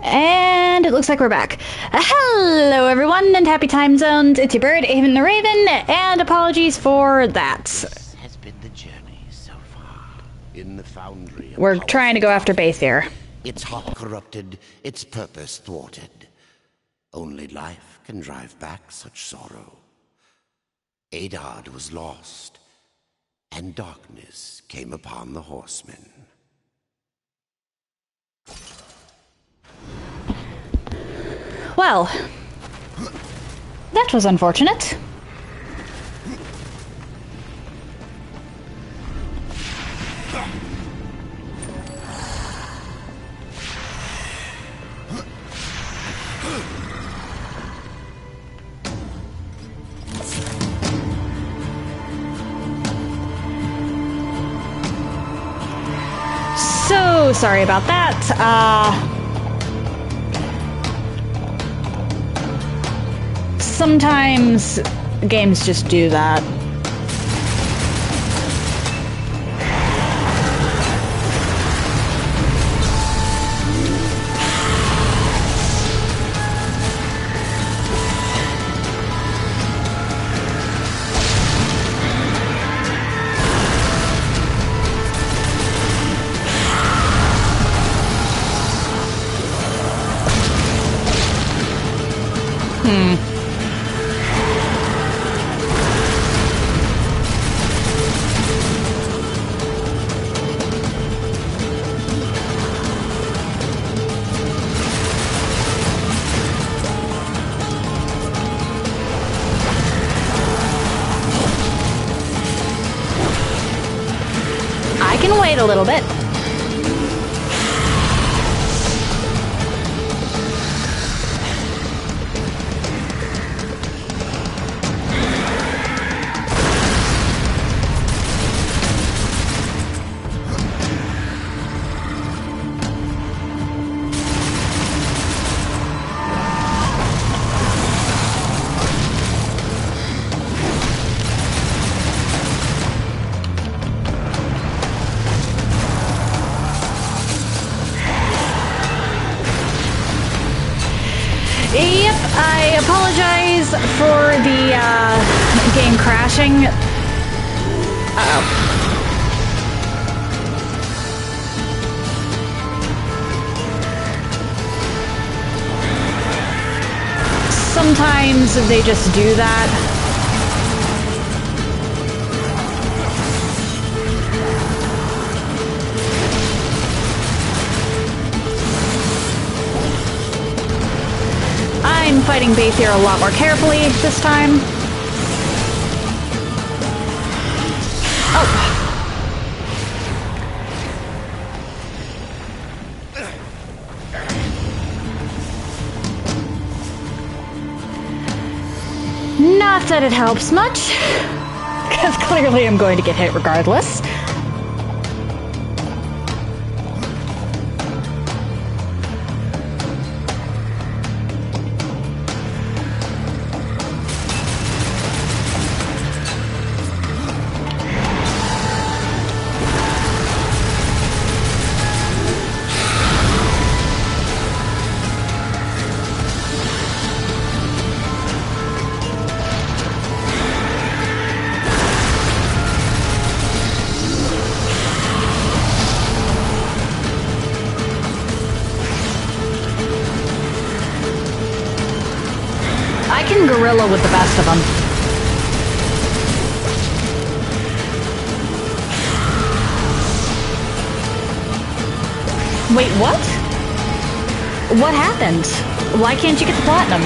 And it looks like we're back. Hello everyone, and happy time zones. It's your bird, Avon the Raven, and apologies for that. This has been the journey so far. In the foundry. We're trying to go after Bathier. Its heart corrupted, its purpose thwarted. Only life can drive back such sorrow. Adard was lost, and darkness came upon the horsemen. Well, that was unfortunate. So sorry about that. Sometimes games just do that. I can wait a little bit. Yep, I apologize for the game crashing. Uh-oh. Sometimes they just do that. I'm fighting Bathier a lot more carefully this time. Oh. Not that it helps much, because clearly I'm going to get hit regardless. I can gorilla with the best of them. Wait, what? What happened? Why can't you get the platinum?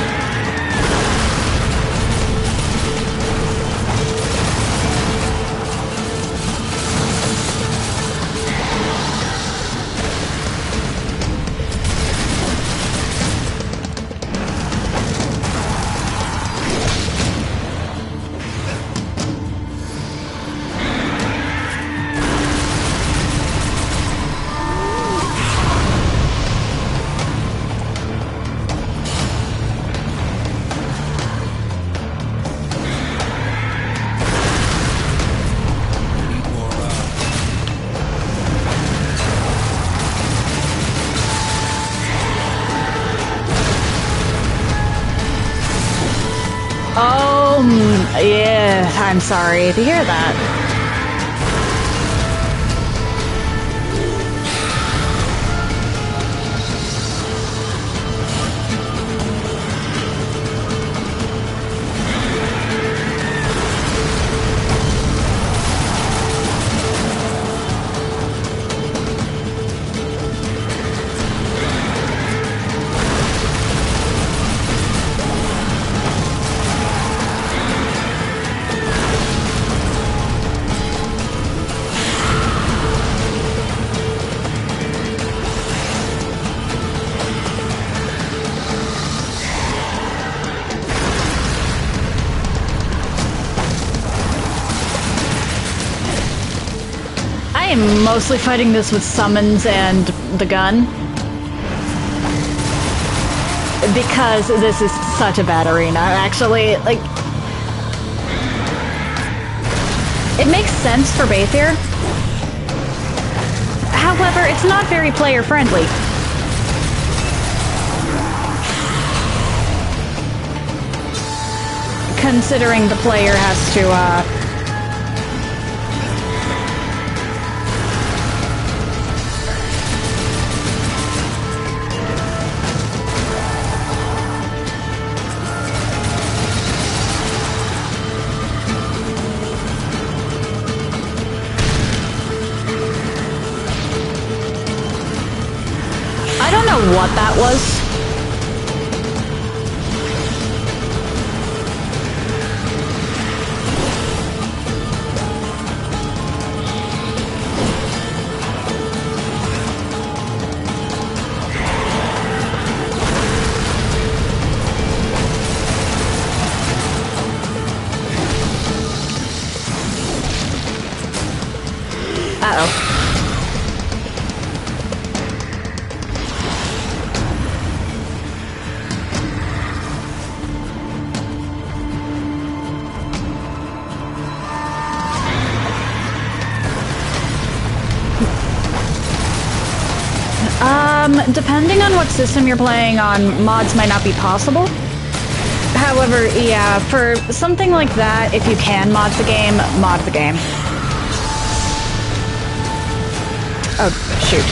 Yeah, I'm sorry to hear that. I am mostly fighting this with summons and the gun. Because this is such a bad arena, actually. Like, it makes sense for Baythir. However, it's not very player-friendly. Considering the player has to, I don't know what that was. Uh-oh. Depending on what system you're playing on, mods might not be possible. However, yeah, for something like that, if you can mod the game, mod the game. Oh, shoot.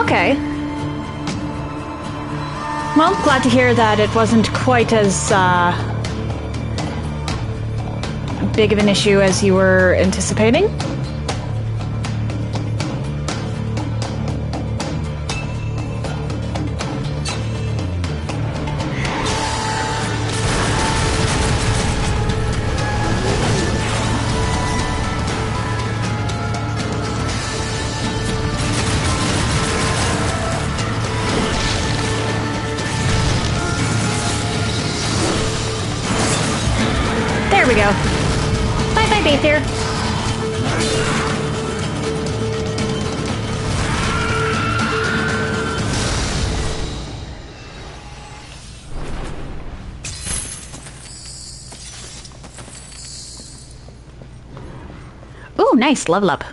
Okay. Well, glad to hear that it wasn't quite as, big of an issue as you were anticipating. There we go. Bye-bye, Baythir. Ooh, nice. Level up.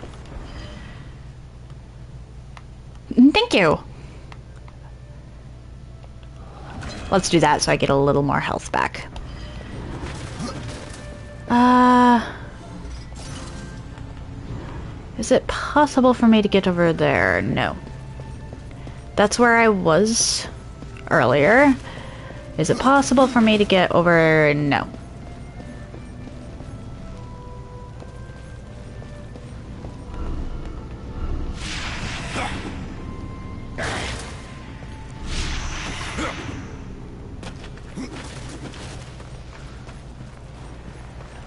Thank you. Let's do that so I get a little more health back. Is it possible for me to get over there? No. That's where I was earlier. Is it possible for me to get over? No.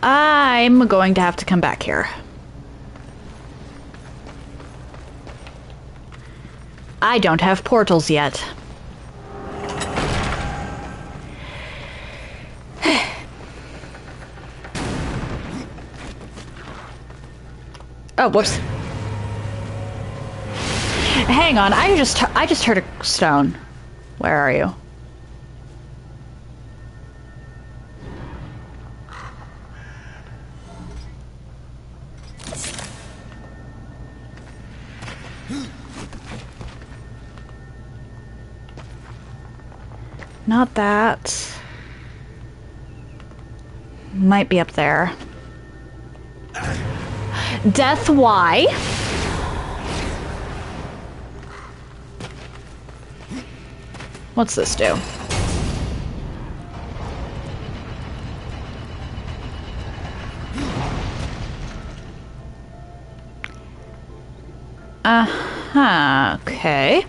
I'm going to have to come back here. I don't have portals yet. Oh, whoops. Hang on, I just heard a stone. Where are you? Not that. Might be up there. Death, why? What's this do? Uh-huh, okay.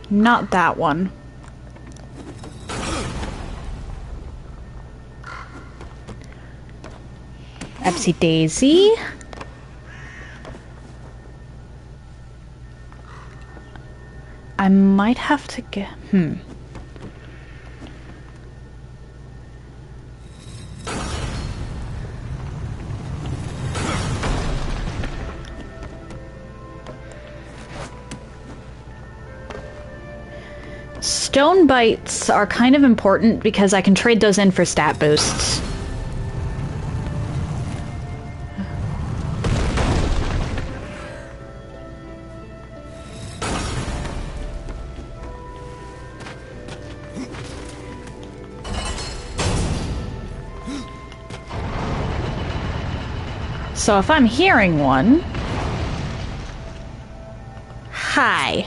Not that one. Epsy Daisy. I might have to get... Stone bites are kind of important because I can trade those in for stat boosts. So if I'm hearing one... Hi.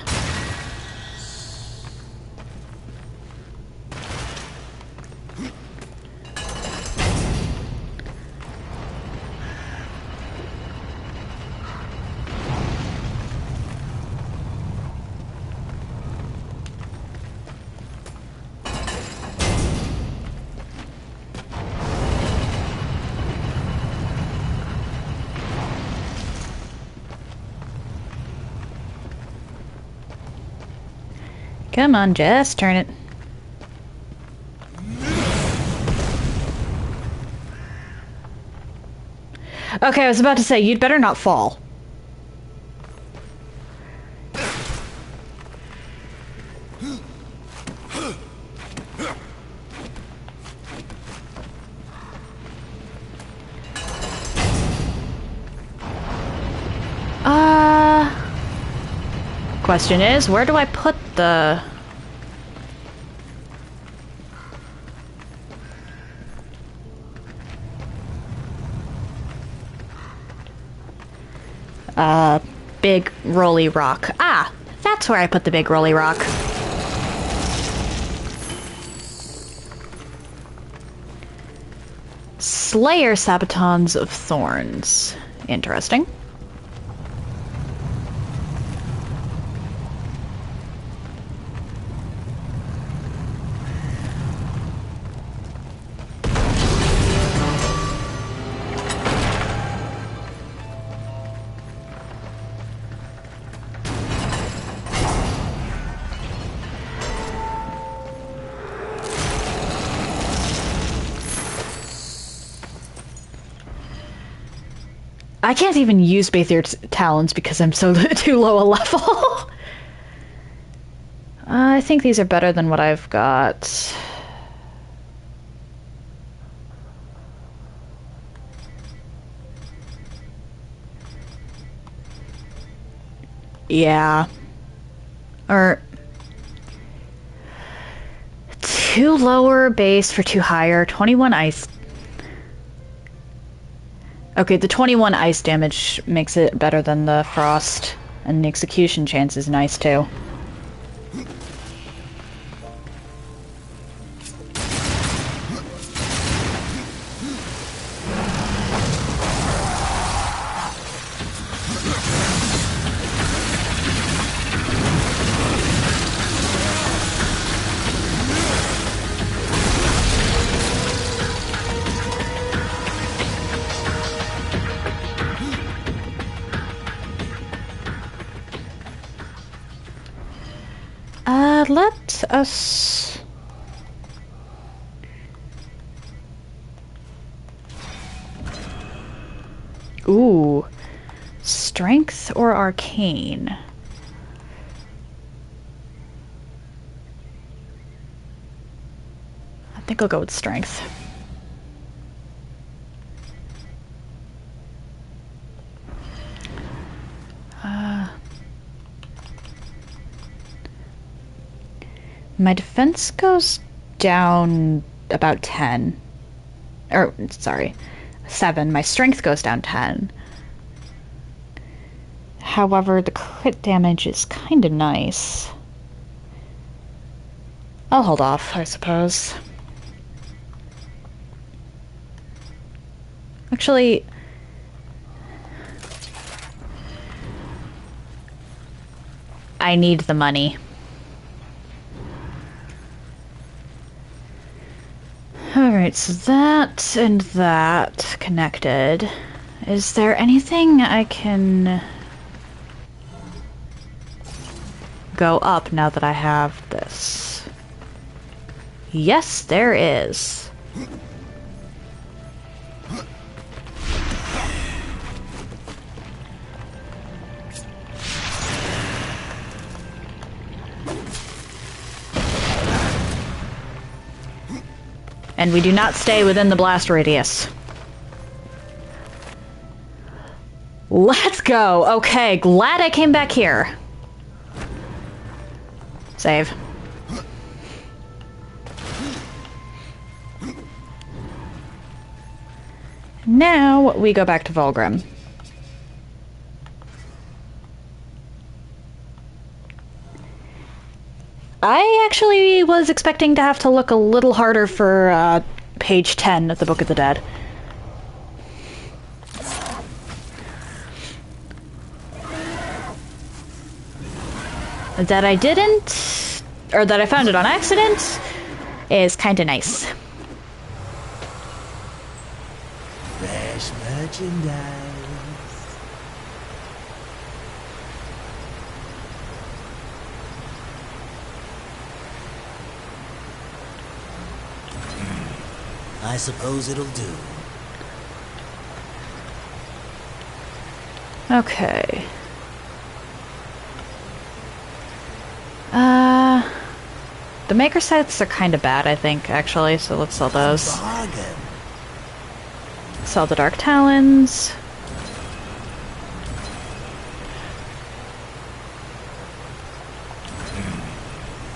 Come on, just turn it. Okay, I was about to say, you'd better not fall. Question is, where do I put the... big rolly rock. Ah, that's where I put the big rolly rock. Slayer Sabatons of Thorns. Interesting. I can't even use Bathier Talons because I'm so too low a level. I think these are better than what I've got. Yeah. Or... 2 lower base for 2 higher. 21 ice... Okay, the 21 ice damage makes it better than the frost, and the execution chance is nice too. Let us... Ooh. Strength or arcane? I think I'll go with strength. My defense goes down about 10. Or, sorry, 7. My strength goes down 10. However, the crit damage is kind of nice. I'll hold off, I suppose. Actually, I need the money. Alright, so that and that connected. Is there anything I can go up now that I have this? Yes, there is. And we do not stay within the blast radius. Let's go! Okay, glad I came back here. Save. Now we go back to Vulgrim. I actually was expecting to have to look a little harder for page 10 of the Book of the Dead. That I didn't, or that I found it on accident, is kinda nice. Fresh merchandise. I suppose it'll do. Okay. The maker sets are kind of bad, I think, actually, so let's sell those. Bargain. Sell the Dark Talons.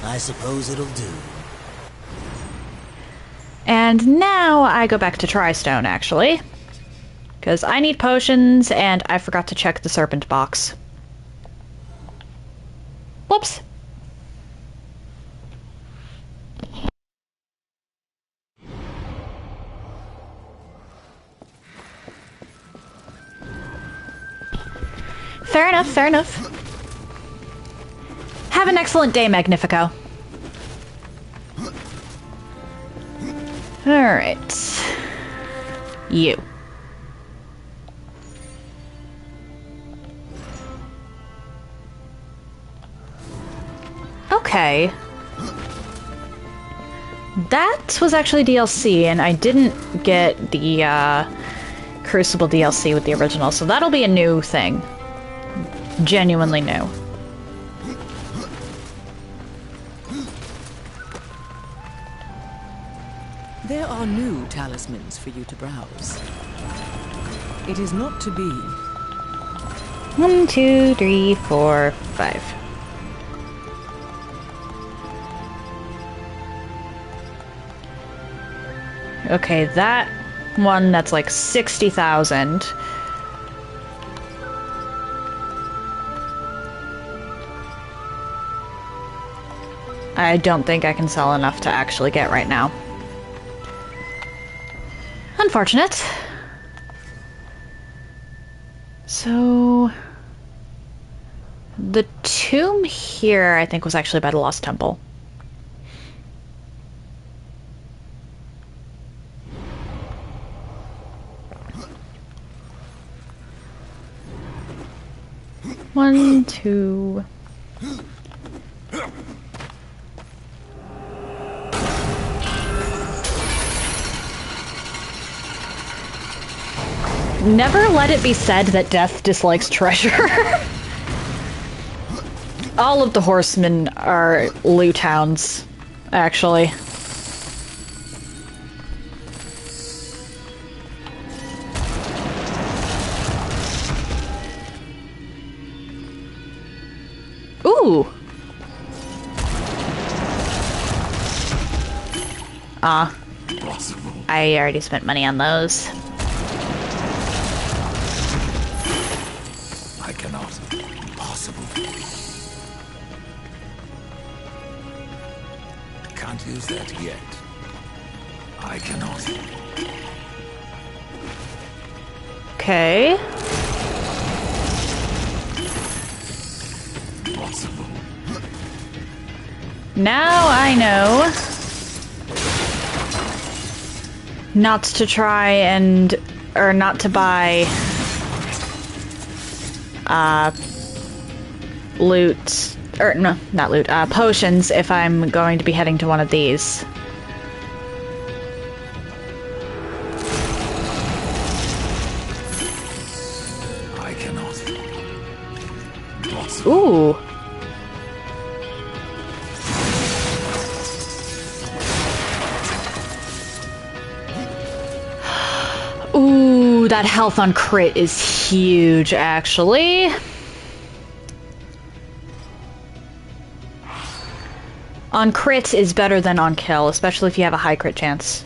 I suppose it'll do. And now I go back to Tristone, actually. Because I need potions, and I forgot to check the Serpent box. Whoops. Fair enough, fair enough. Have an excellent day, Magnifico. Alright. You. Okay. That was actually DLC, and I didn't get the Crucible DLC with the original, so that'll be a new thing. Genuinely new. There are new talismans for you to browse. It is not to be. 1, 2, 3, 4, 5. Okay, that one, that's like 60,000. I don't think I can sell enough to actually get right now. Unfortunate. So... the tomb here, I think, was actually by the Lost Temple. One, two... Never let it be said that death dislikes treasure. All of the horsemen are loot hounds, actually. Ooh! I already spent money on those. I cannot. Impossible. Can't use that yet. I cannot. Okay. Impossible. Now I know not to try and, or not to buy loot, or no, not loot, potions if I'm going to be heading to one of these. I cannot. Ooh. Ooh, that health on crit is huge, actually. On crit is better than on kill, especially if you have a high crit chance.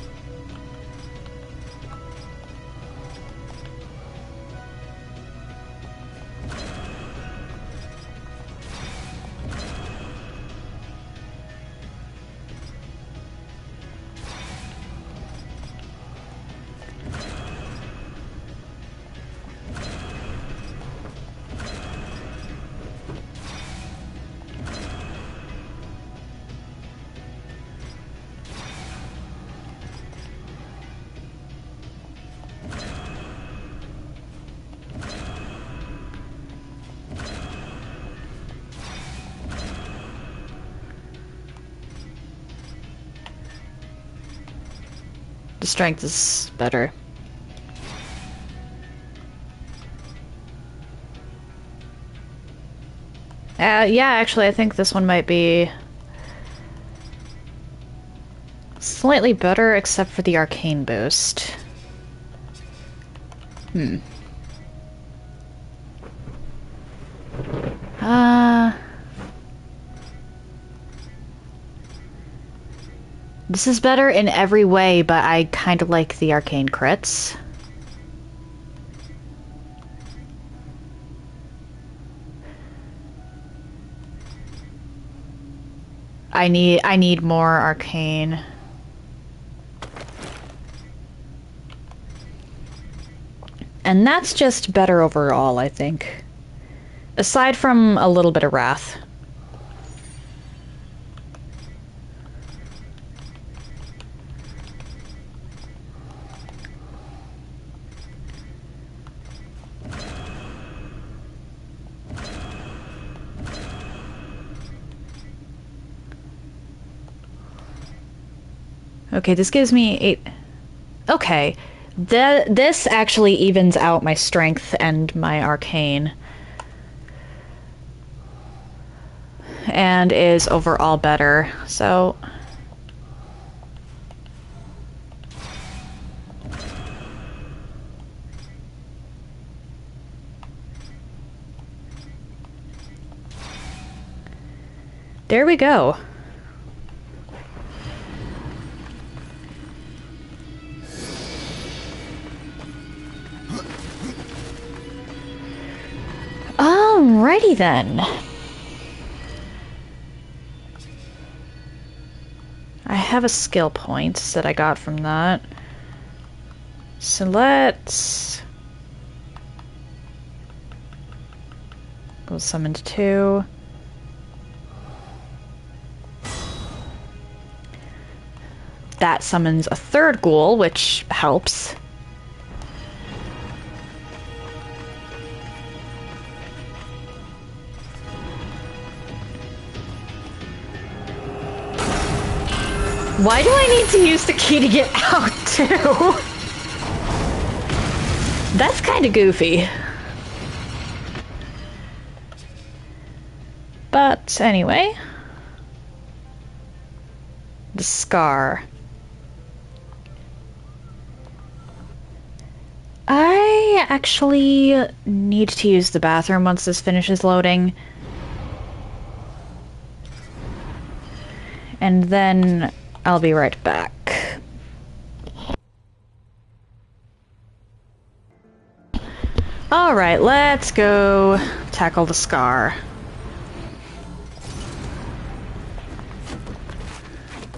The strength is better. Yeah, actually, I think this one might be slightly better, except for the arcane boost. This is better in every way, but I kind of like the arcane crits. I need more arcane. And that's just better overall, I think. Aside from a little bit of wrath. Okay, this gives me 8. Okay. This actually evens out my strength and my arcane. And is overall better, so... There we go. Alrighty then. I have a skill point that I got from that. So let's... We'll summon to 2. That summons a 3rd ghoul, which helps. Why do I need to use the key to get out, too? That's kind of goofy. But anyway. The scar. I actually need to use the bathroom once this finishes loading. And then I'll be right back. Alright, let's go tackle the Scar.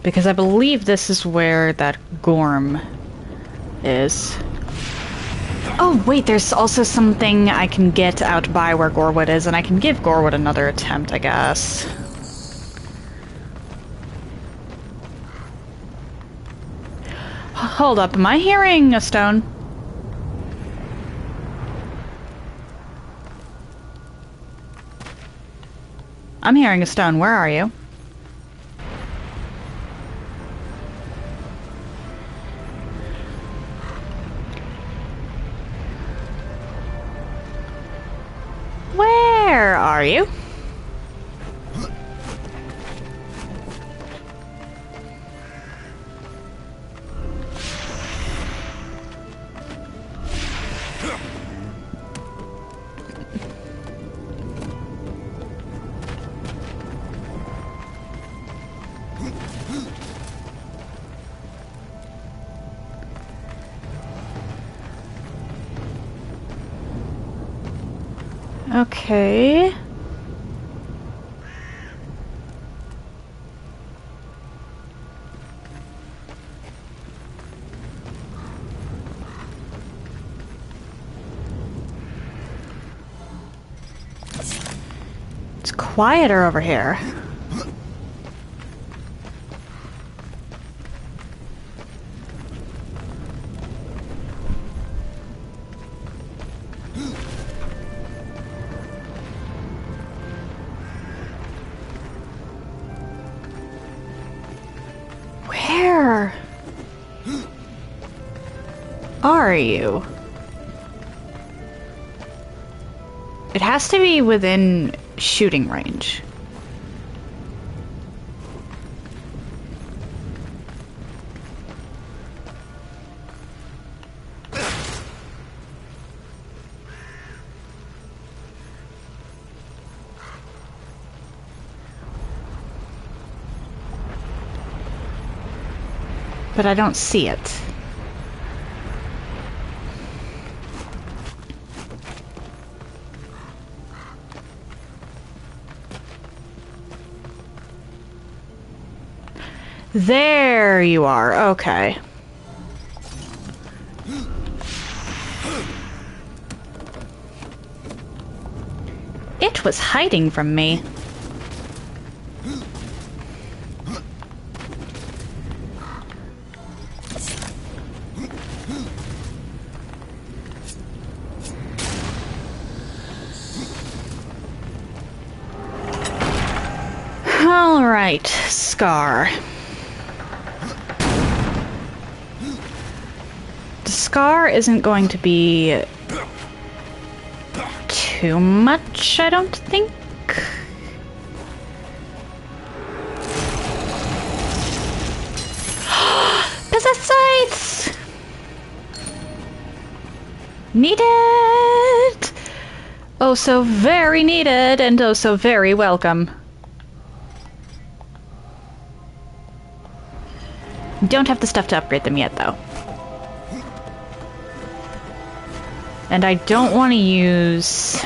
Because I believe this is where that Gorm is. Oh, wait, there's also something I can get out by where Gorwood is, and I can give Gorwood another attempt, I guess. Hold up, am I hearing a stone? I'm hearing a stone. Where are you? Where are you? Okay. It's quieter over here. Where are you? It has to be within shooting range. But I don't see it. There you are. Okay. It was hiding from me. All right, Scar. The Scar isn't going to be too much, I don't think. Pesticides! Needed! Oh, so very needed, and oh, so very welcome. Don't have the stuff to upgrade them yet, though. And I don't want to use...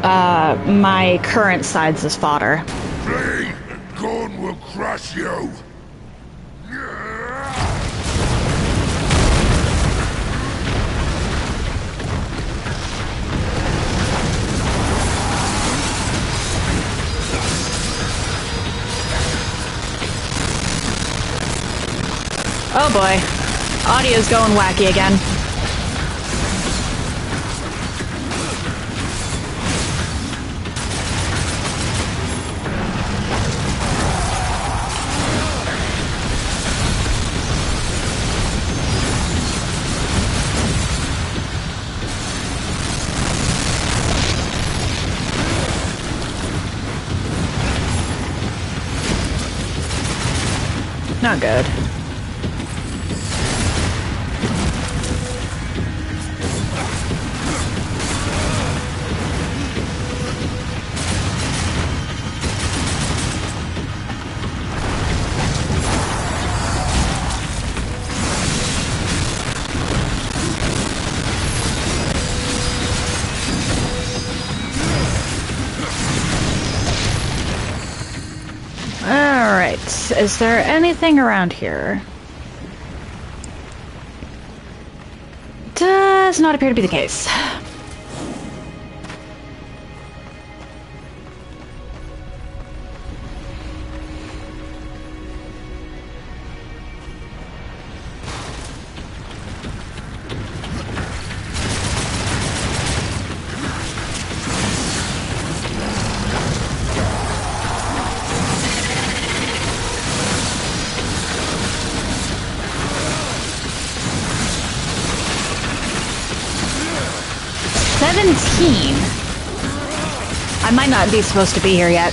my current sides as fodder. Flee! Gorn will crush you! Oh boy. Audio's going wacky again. Not good. Is there anything around here? Does not appear to be the case. I might not be supposed to be here yet.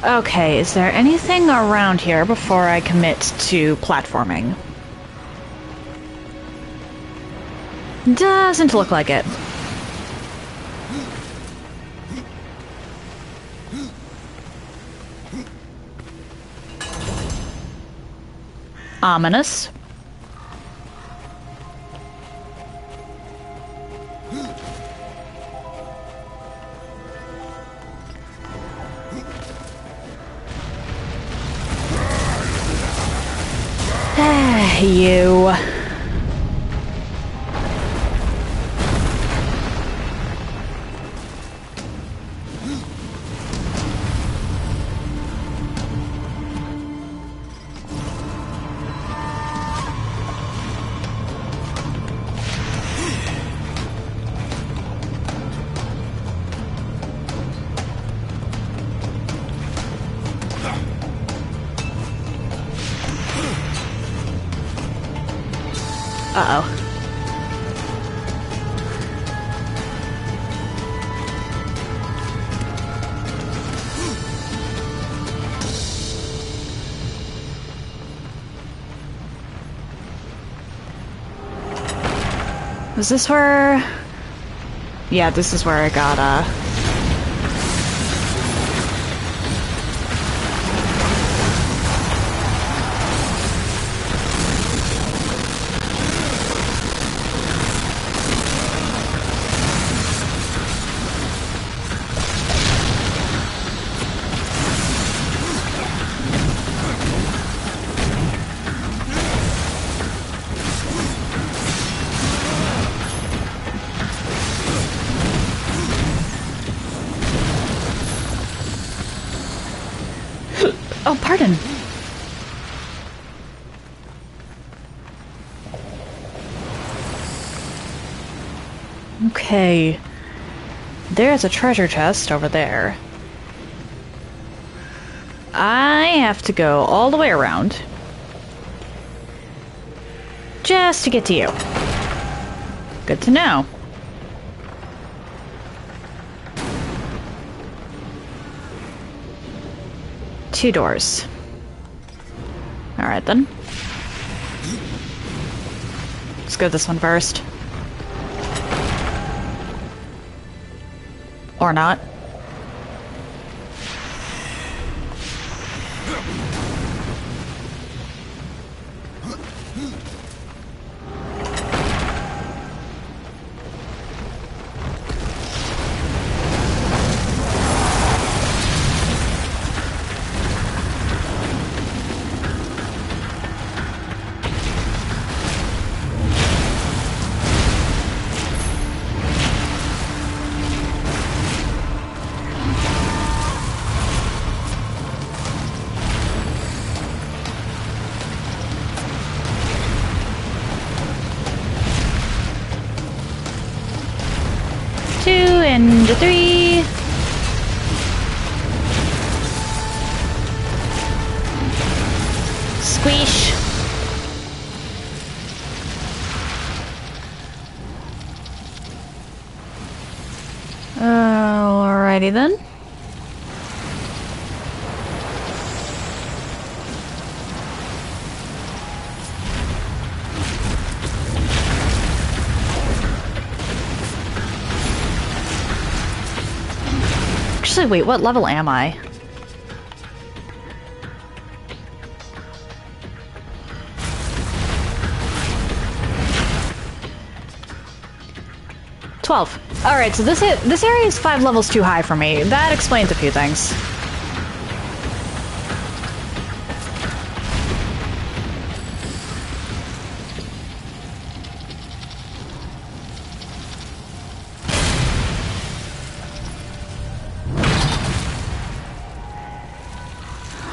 Okay, is there anything around here before I commit to platforming? Doesn't look like it. Ominous. You. Uh-oh. Is this where... Yeah, this is where I got, Oh, pardon. Okay. There's a treasure chest over there. I have to go all the way around. Just to get to you. Good to know. Two doors. Alright then. Let's go this one first. Or not. And 3. Squish. Alrighty then. Actually, wait, what level am I? 12. Alright, so this area is 5 levels too high for me. That explains a few things.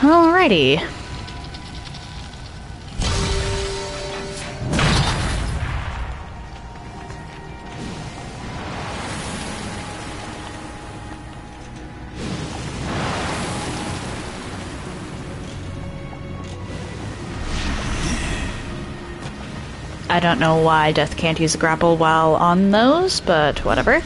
Alrighty. I don't know why Death can't use a grapple while on those, but whatever.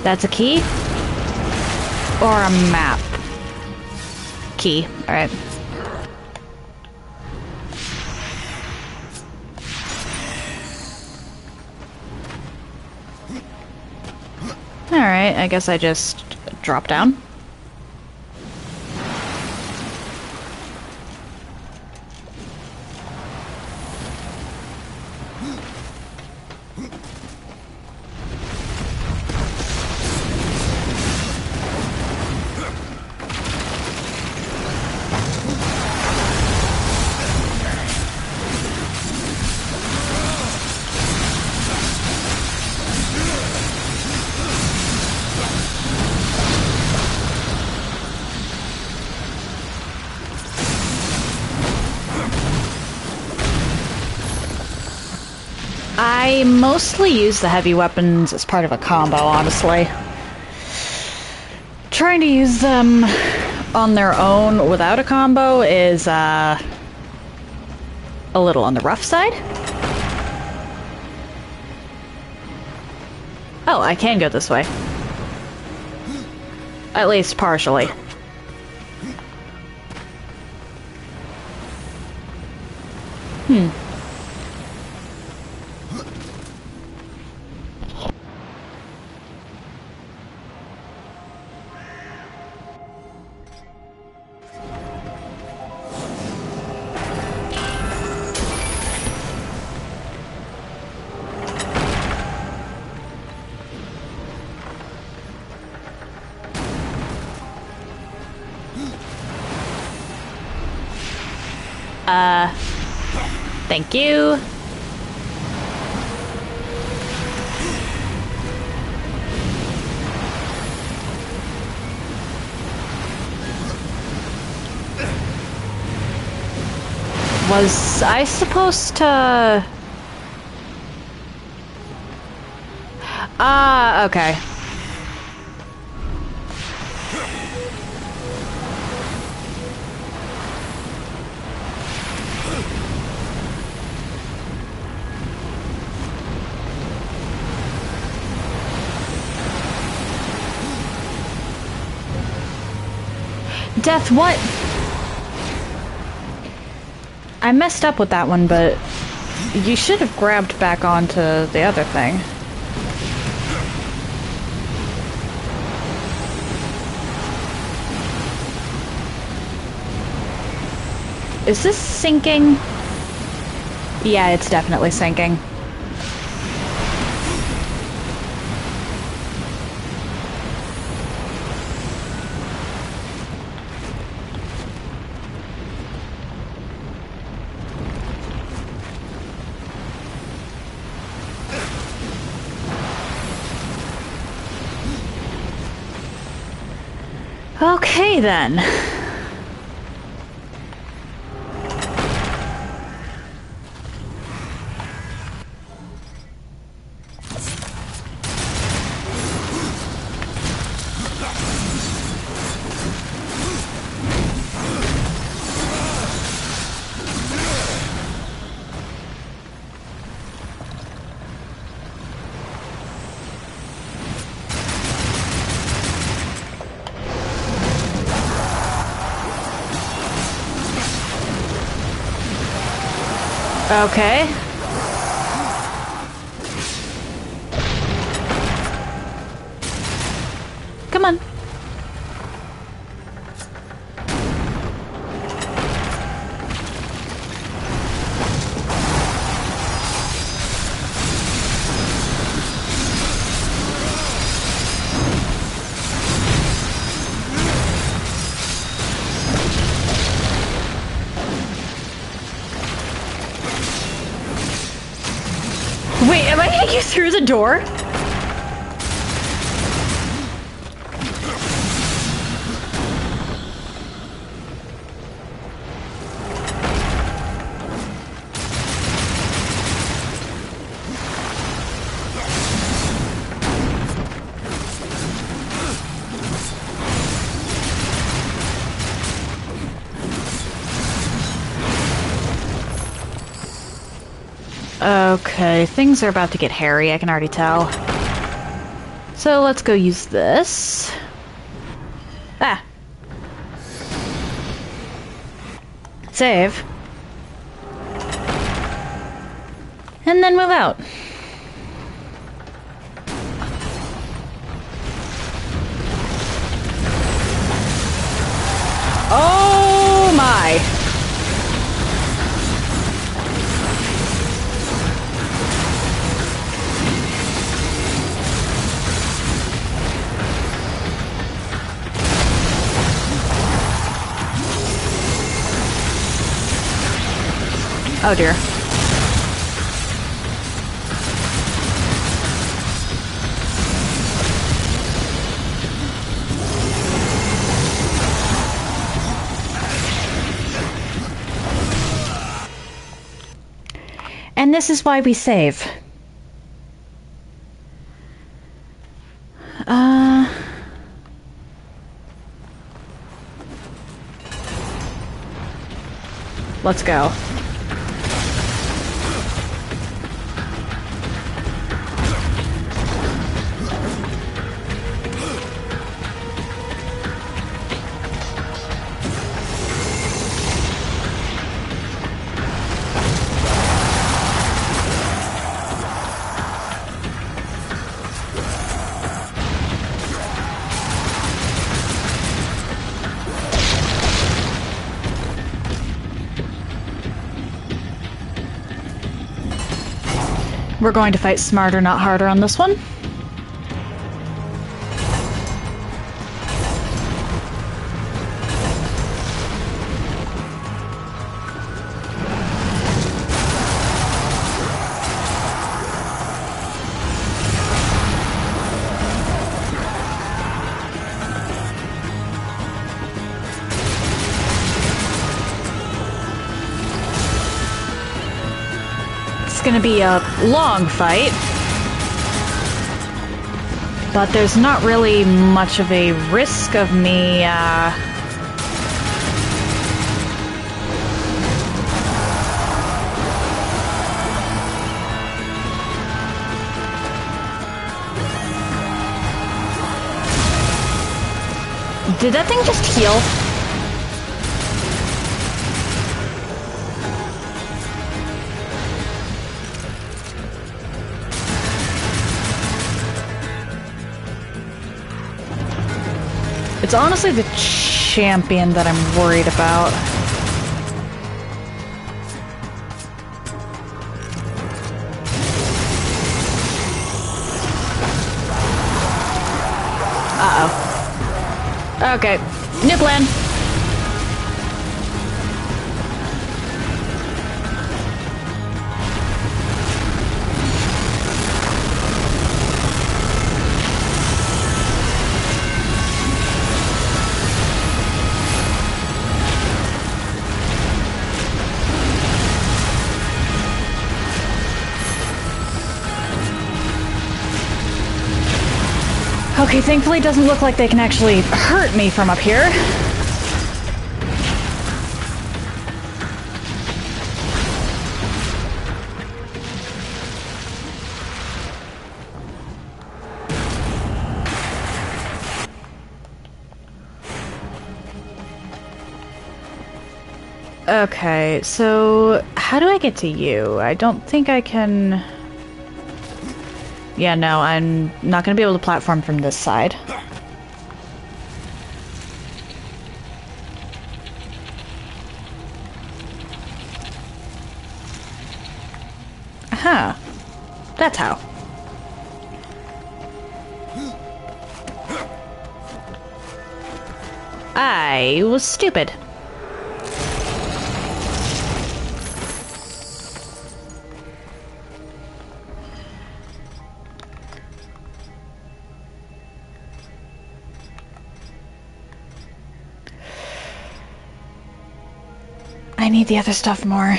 That's a key? Or a map? Key. Alright. Alright, I guess I just drop down. I mostly use the heavy weapons as part of a combo, honestly. Trying to use them on their own without a combo is a little on the rough side. Oh, I can go this way. At least partially. Thank you. Was I supposed to... okay. Death, what? I messed up with that one, but you should have grabbed back onto the other thing. Is this sinking? Yeah, it's definitely sinking. Okay, then. Okay. Come on. Wait, am I getting you through the door? Okay, things are about to get hairy, I can already tell. So let's go use this. Ah. Save. And then move out. Oh my! Oh dear. And this is why we save. Let's go. We're going to fight smarter, not harder on this one. Gonna be a long fight, but there's not really much of a risk of me Did that thing just heal? It's honestly the champion that I'm worried about. Uh-oh. Okay, new plan. Okay, thankfully it doesn't look like they can actually hurt me from up here. Okay, so how do I get to you? I don't think I can... Yeah, no, I'm not going to be able to platform from this side. Aha. That's how. I was stupid. I need the other stuff more.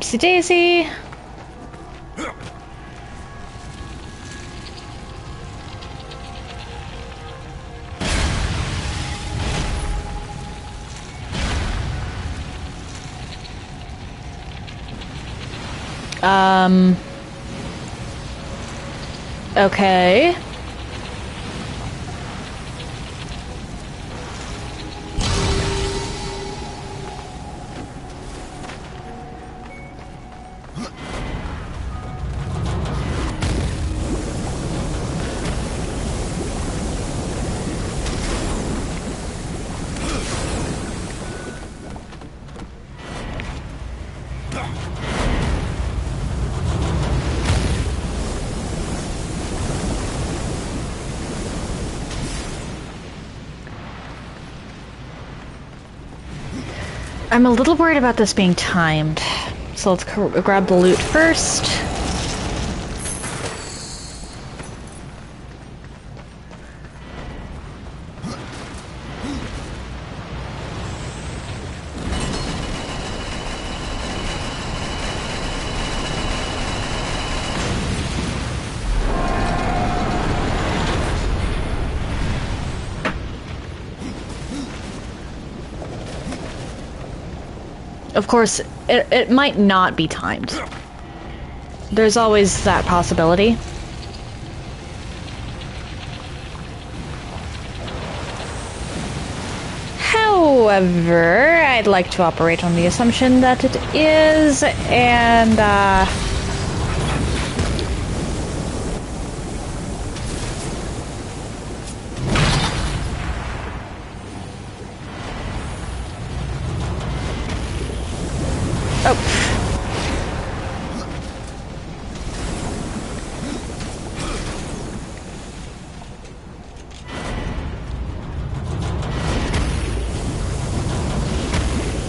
Oopsie daisy. Okay. I'm a little worried about this being timed, so let's grab the loot first. Of course, it might not be timed. There's always that possibility. However, I'd like to operate on the assumption that it is, and,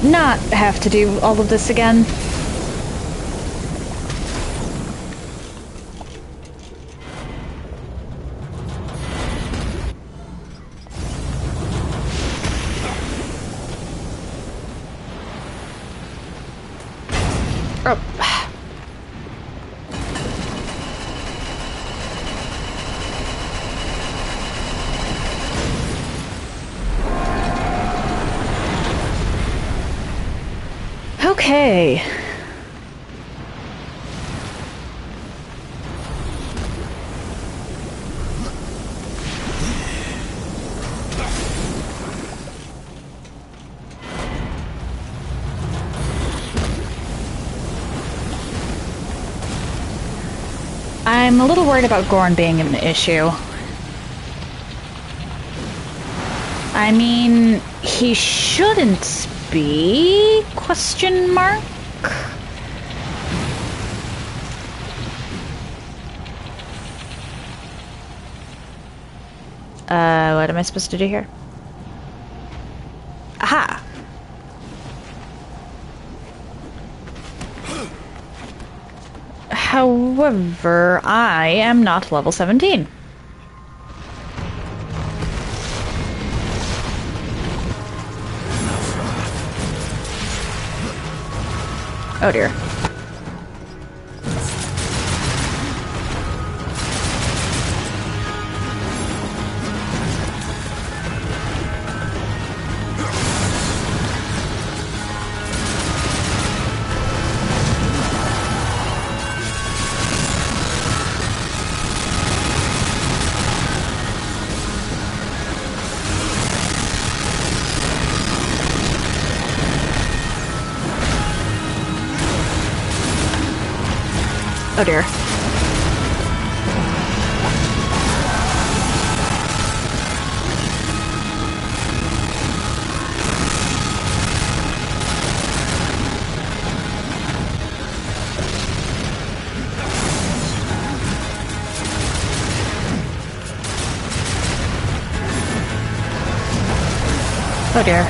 not have to do all of this again. Okay. I'm a little worried about Gorn being an issue. I mean, he shouldn't be? Question mark? What am I supposed to do here? Aha! However, I am not level 17. Oh dear. Oh dear. Oh dear.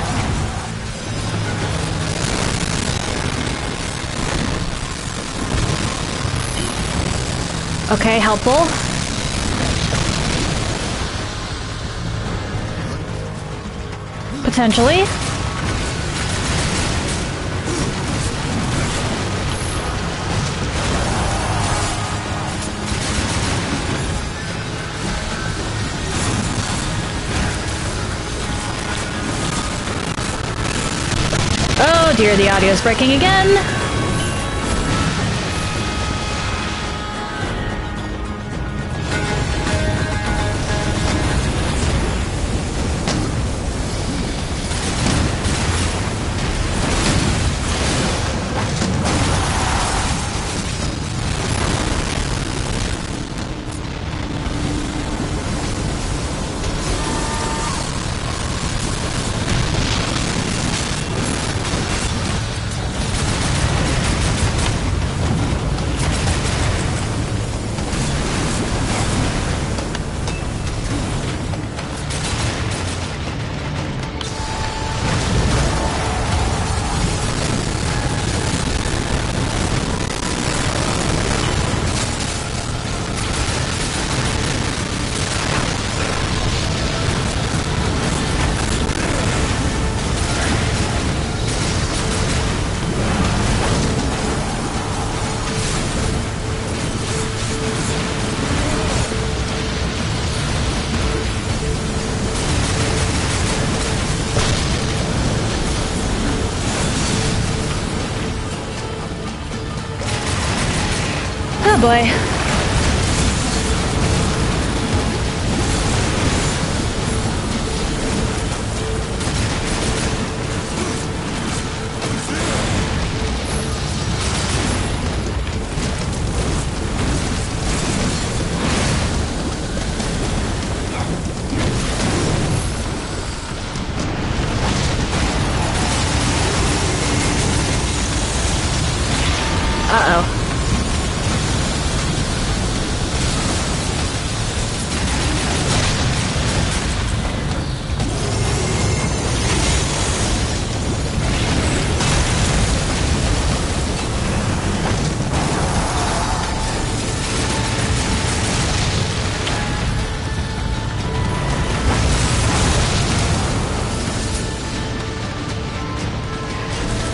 Okay, helpful. Potentially. Oh dear, the audio's breaking again. Oh boy. Uh-oh.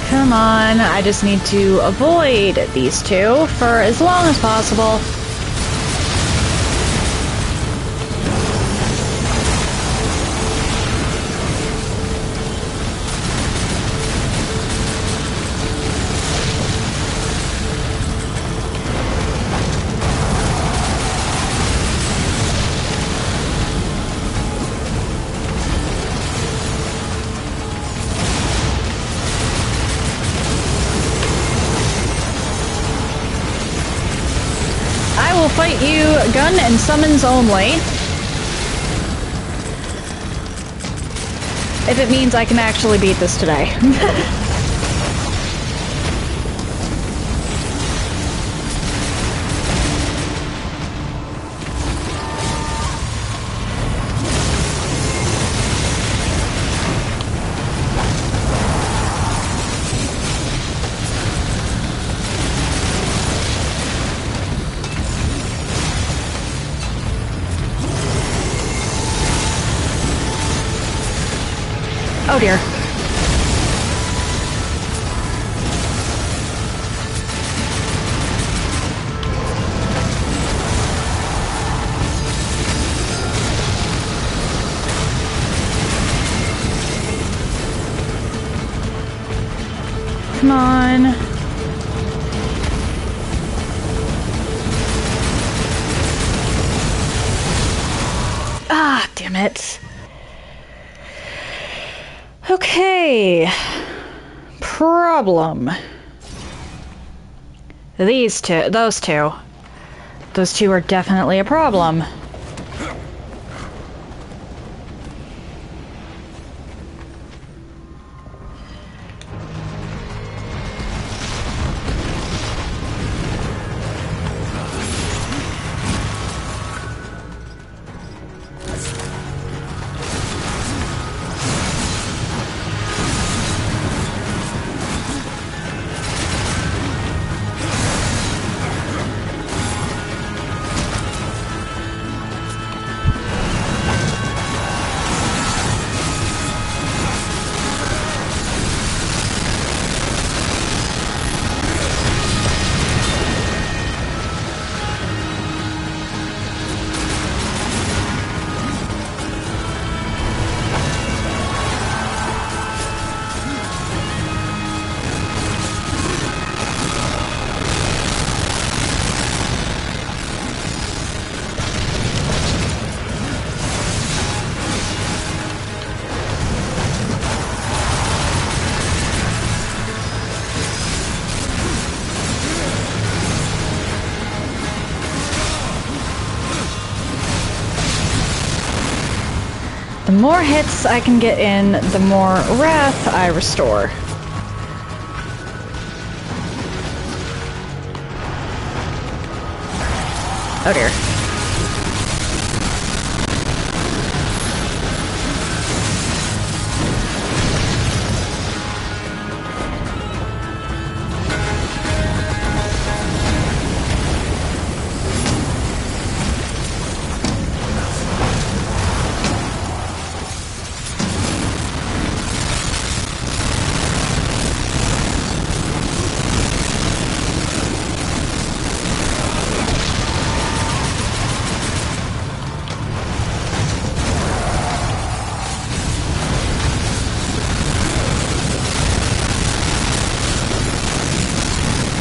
Come on, I just need to avoid these two for as long as possible. Fight you gun and summons only. If it means I can actually beat this today. Oh dear. Come on. Ah, damn it. Okay. Problem. These two, those two. Those two are definitely a problem. The more hits I can get in, the more wrath I restore. Oh dear.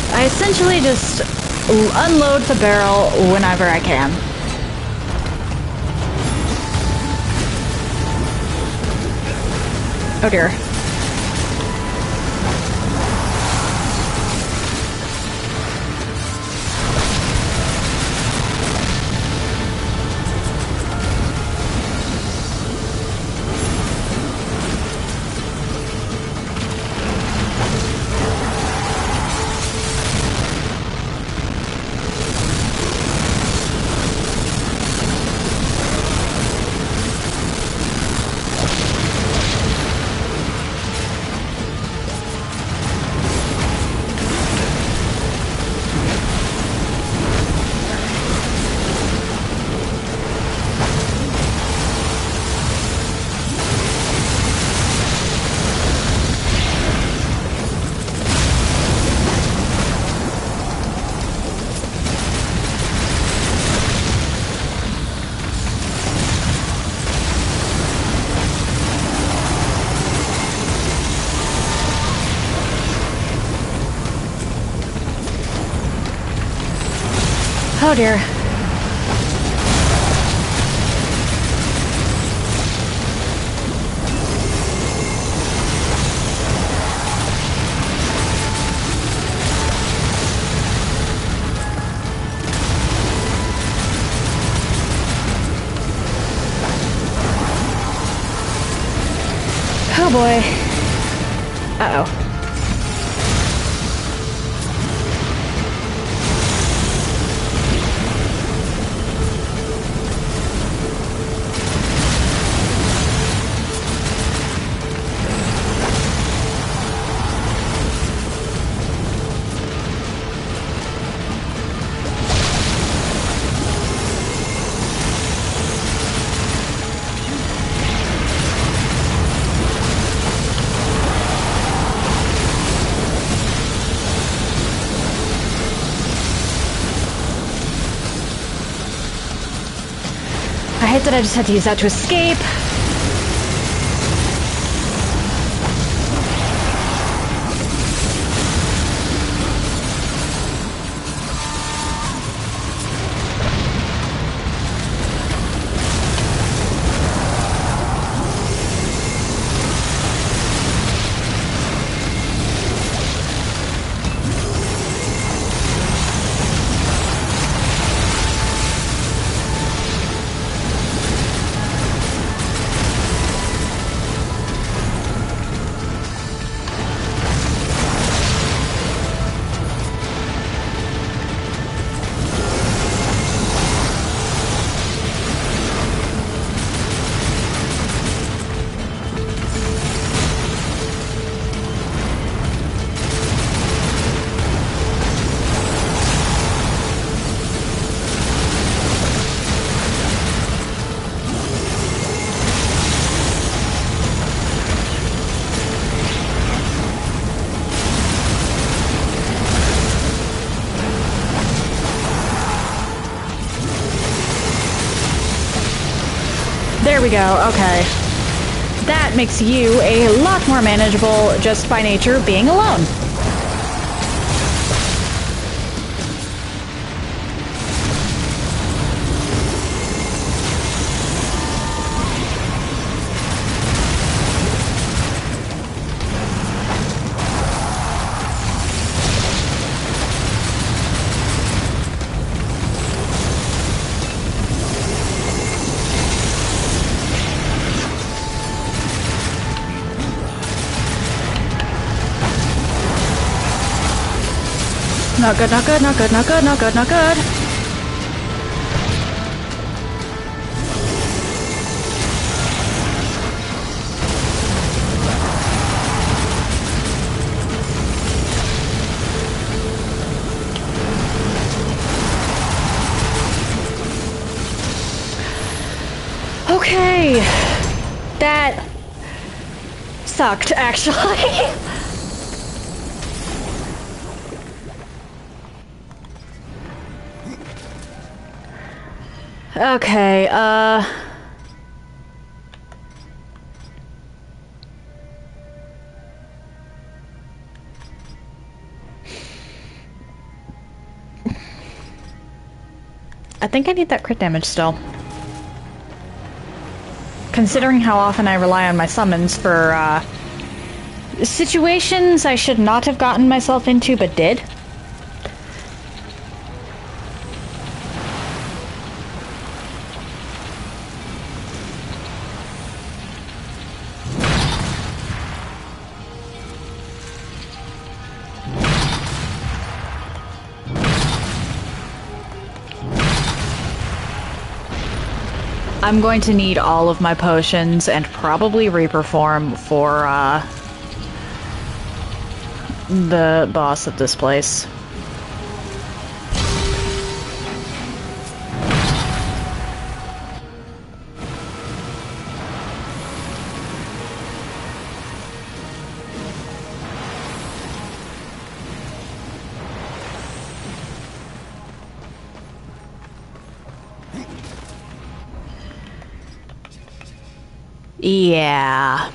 I essentially just unload the barrel whenever I can. Oh dear. Oh dear. Oh boy. Uh-oh. I hate that I just had to use that to escape. There we go, okay. That makes you a lot more manageable just by nature of being alone. Not good, not good, not good, not good, not good, not good. Okay. That sucked, actually. Okay, I think I need that crit damage still. Considering how often I rely on my summons for, situations I should not have gotten myself into, but did. I'm going to need all of my potions and probably reperform for, the boss of this place. Yeah.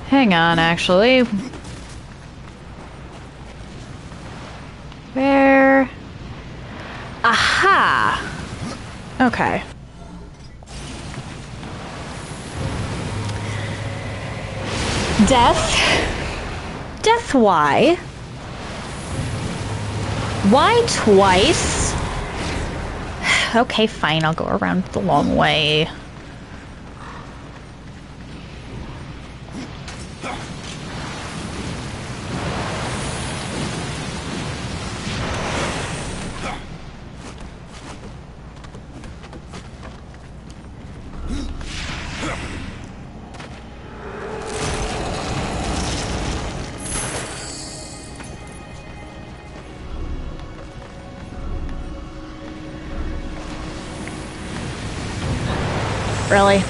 Hang on, actually. Where? Aha! Okay. Death? Death, why? Why twice? Okay, fine, I'll go around the long way. Really?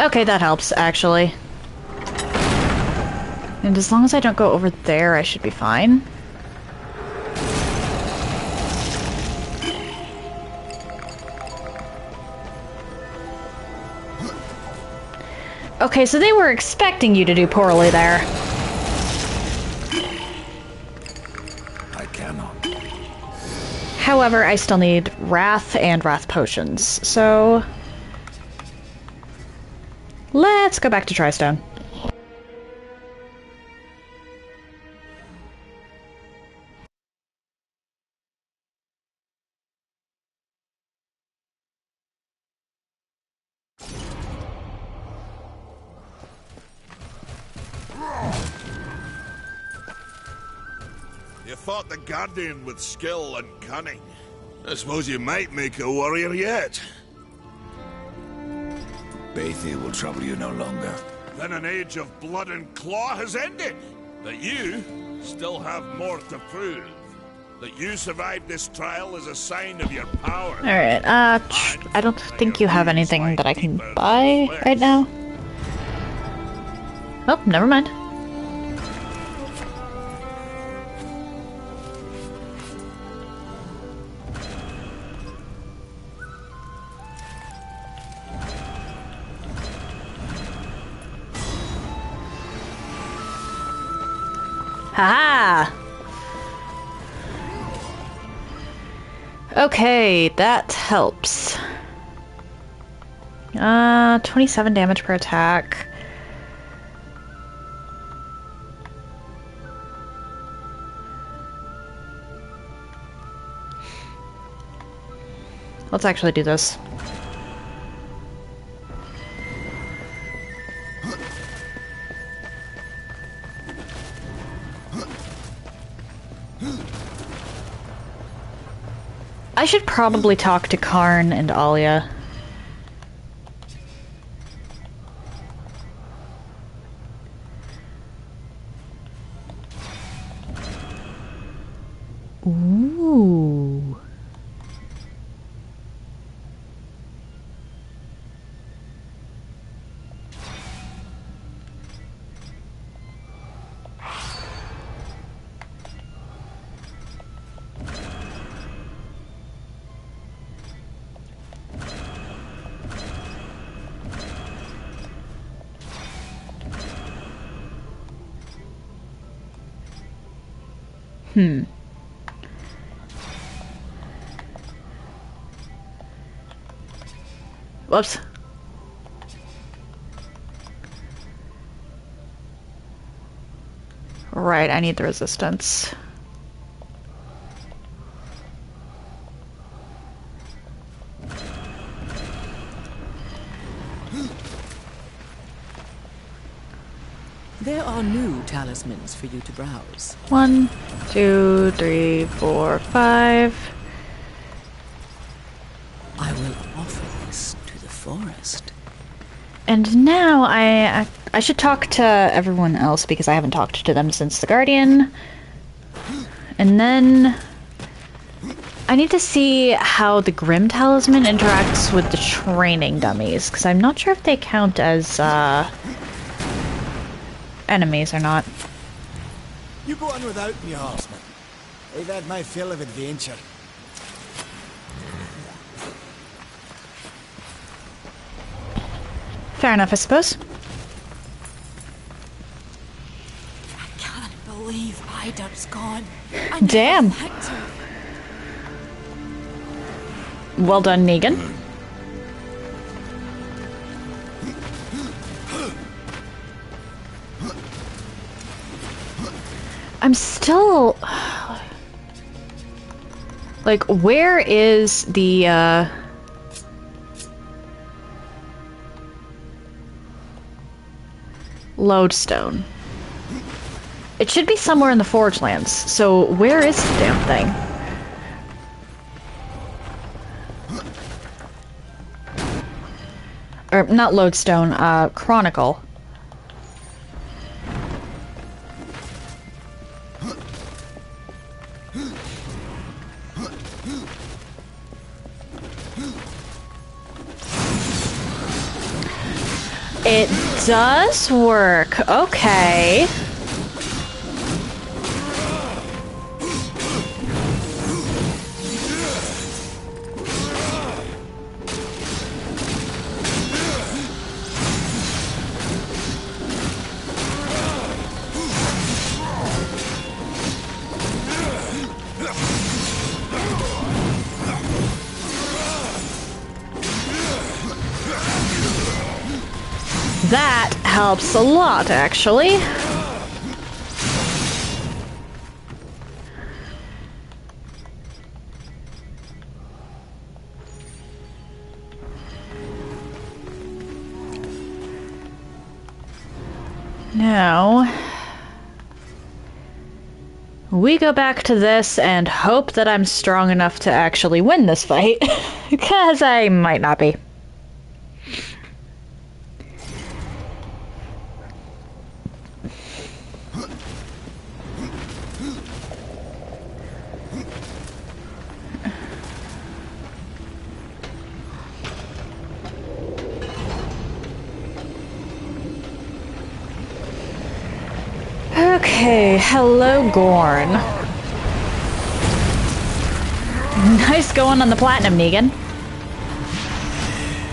Okay, that helps, actually. And as long as I don't go over there, I should be fine. Okay, so they were expecting you to do poorly there. I cannot. However, I still need Wrath and Wrath potions, so... let's go back to Tristone. You fought the Guardian with skill and cunning. I suppose you might make a warrior yet. Bathia will trouble you no longer. Then an age of blood and claw has ended. But you still have more to prove. That you survived this trial is a sign of your power. Alright, I don't think you have anything that I can buy right now. Oh, never mind. Haha! Okay, that helps. 27 damage per attack. Let's actually do this. I should probably talk to Karn and Alia. Ooh. Whoops. Right, I need the resistance. There are new talismans for you to browse. 1, 2, 3, 4, 5. I will offer this to the forest. And now I should talk to everyone else because I haven't talked to them since the Guardian. And then I need to see how the Grim Talisman interacts with the training dummies, because I'm not sure if they count as enemies or not. You go on without me, horseman. I've had my fill of adventure. Fair enough, I suppose. I can't believe Ida's gone. I Damn. never had to. Well done, Negan. I'm still... Like, where is the, lodestone? It should be somewhere in the Forge Lands, so where is the damn thing? Or, not lodestone, Chronicle. It does work. Okay. That helps a lot, actually. Now, we go back to this and hope that I'm strong enough to actually win this fight, because I might not be. Okay, hello, Gorn. Nice going on the platinum, Negan.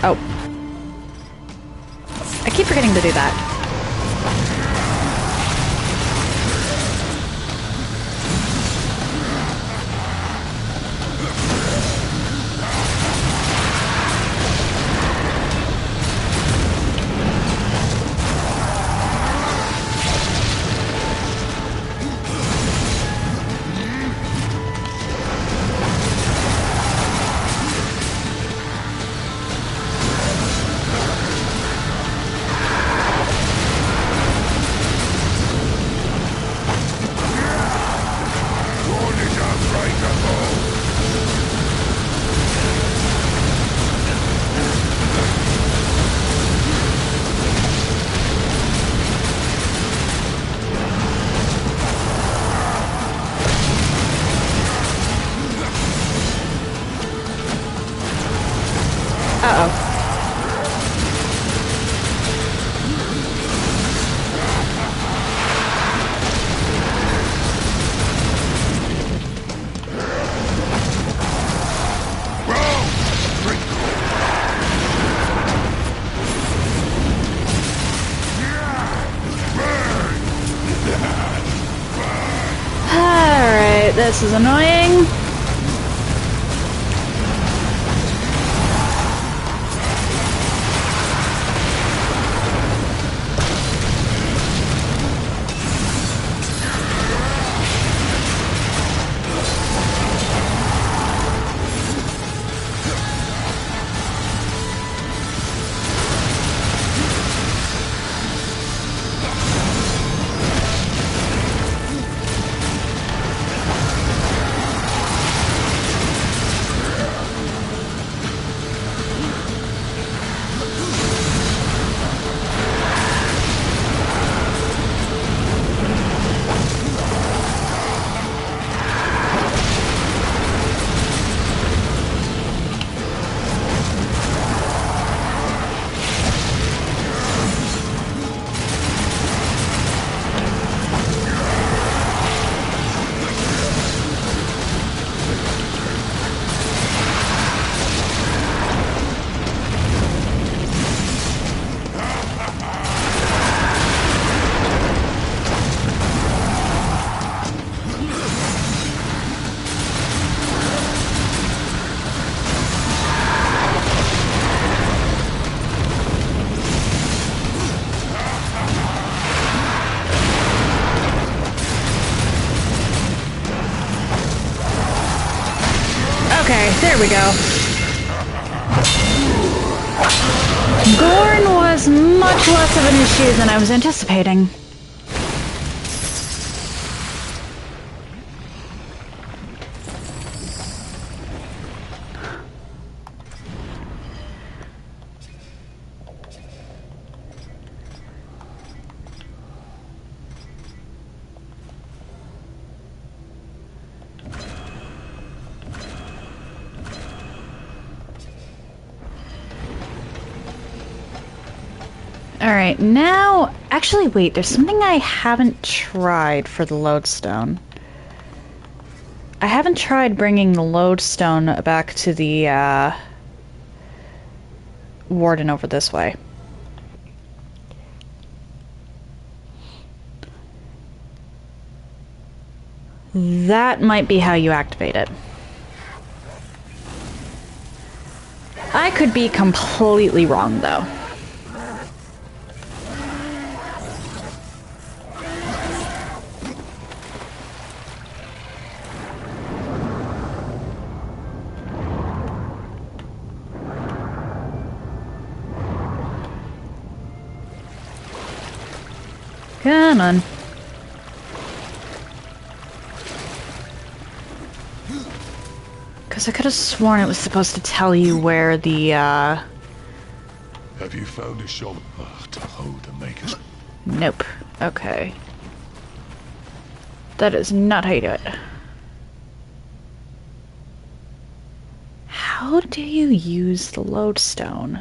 Oh. I keep forgetting to do that. Okay, this is annoying. Okay, there we go. Gorn was much less of an issue than I was anticipating. Alright, now... Actually, wait, there's something I haven't tried for the lodestone. I haven't tried bringing the lodestone back to the, warden over this way. That might be how you activate it. I could be completely wrong, though. Come on. Because I could have sworn it was supposed to tell you where the, Have you found a shop to hold the makers? Nope. Okay. That is not how you do it. How do you use the lodestone?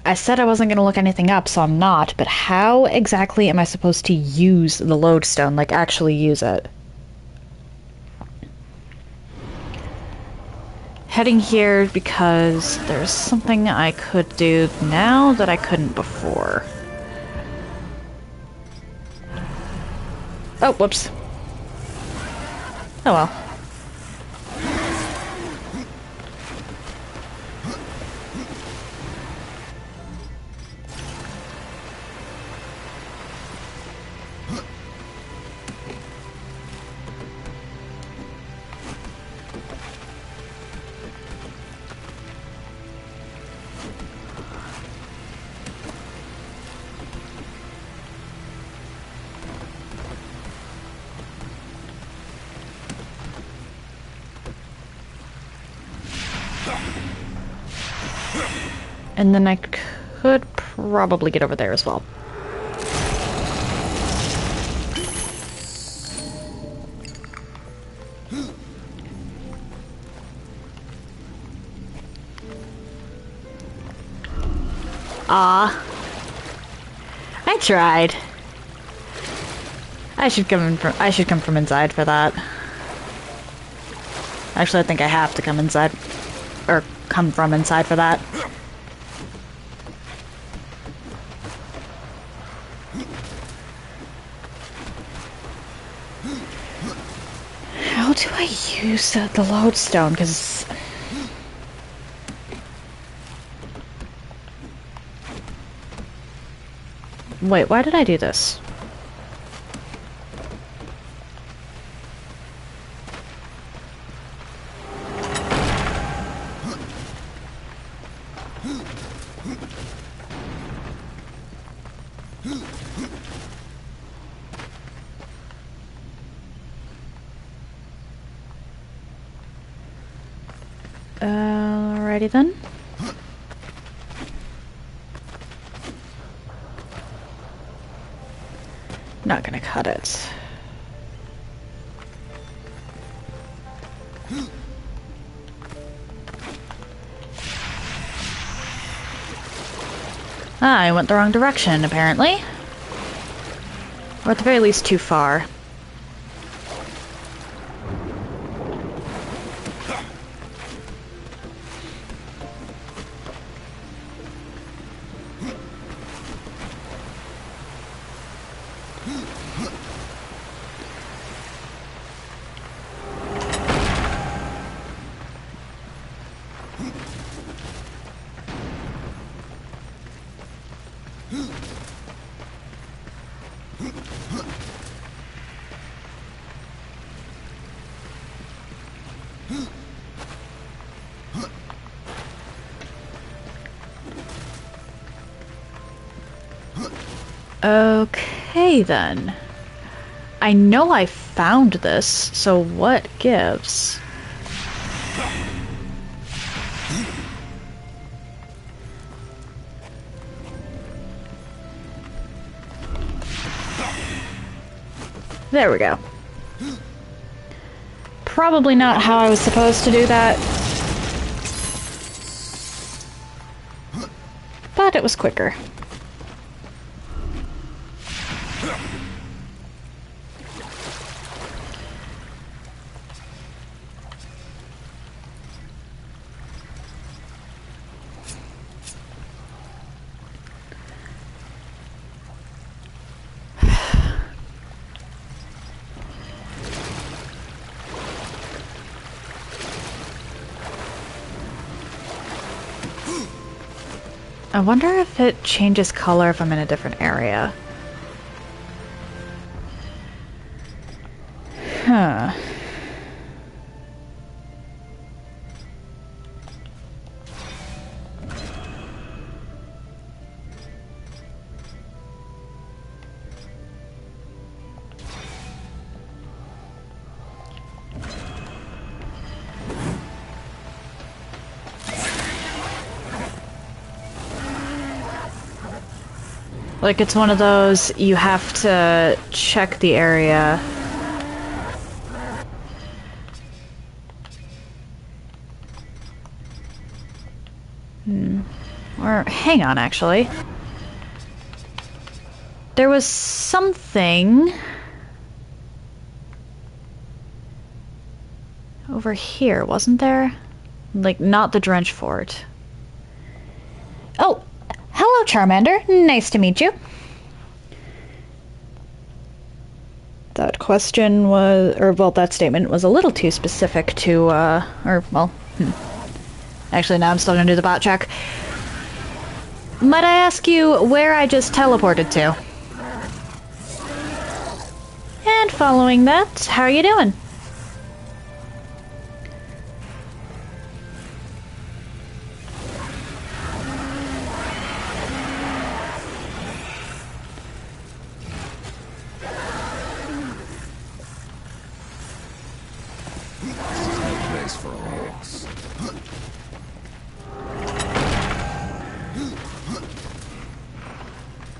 I said I wasn't going to look anything up, so I'm not, but how exactly am I supposed to use the lodestone? Like, actually use it? Heading here because there's something I could do now that I couldn't before. Oh, whoops. Oh well. And then I could probably get over there as well. Ah, I tried. I should come from inside for that. Actually, I think I have to come inside. Or come from inside for that. How do I use the lodestone? Because... Wait, why did I do this? Alrighty then. Not gonna cut it. Ah, I went the wrong direction, apparently. Or at the very least, too far. Okay, then. I know I found this, so what gives? There we go. Probably not how I was supposed to do that. But it was quicker. I wonder if it changes color if I'm in a different area. Huh. Like, it's one of those, you have to check the area. Or, hang on, actually. There was something over here, wasn't there? Like, not the Drench Fort. Oh! Hello, Charmander. Nice to meet you. That question was, or well, that statement was a little too specific to, Actually, now I'm still gonna do the bot check. Might I ask you where I just teleported to? And following that, how are you doing?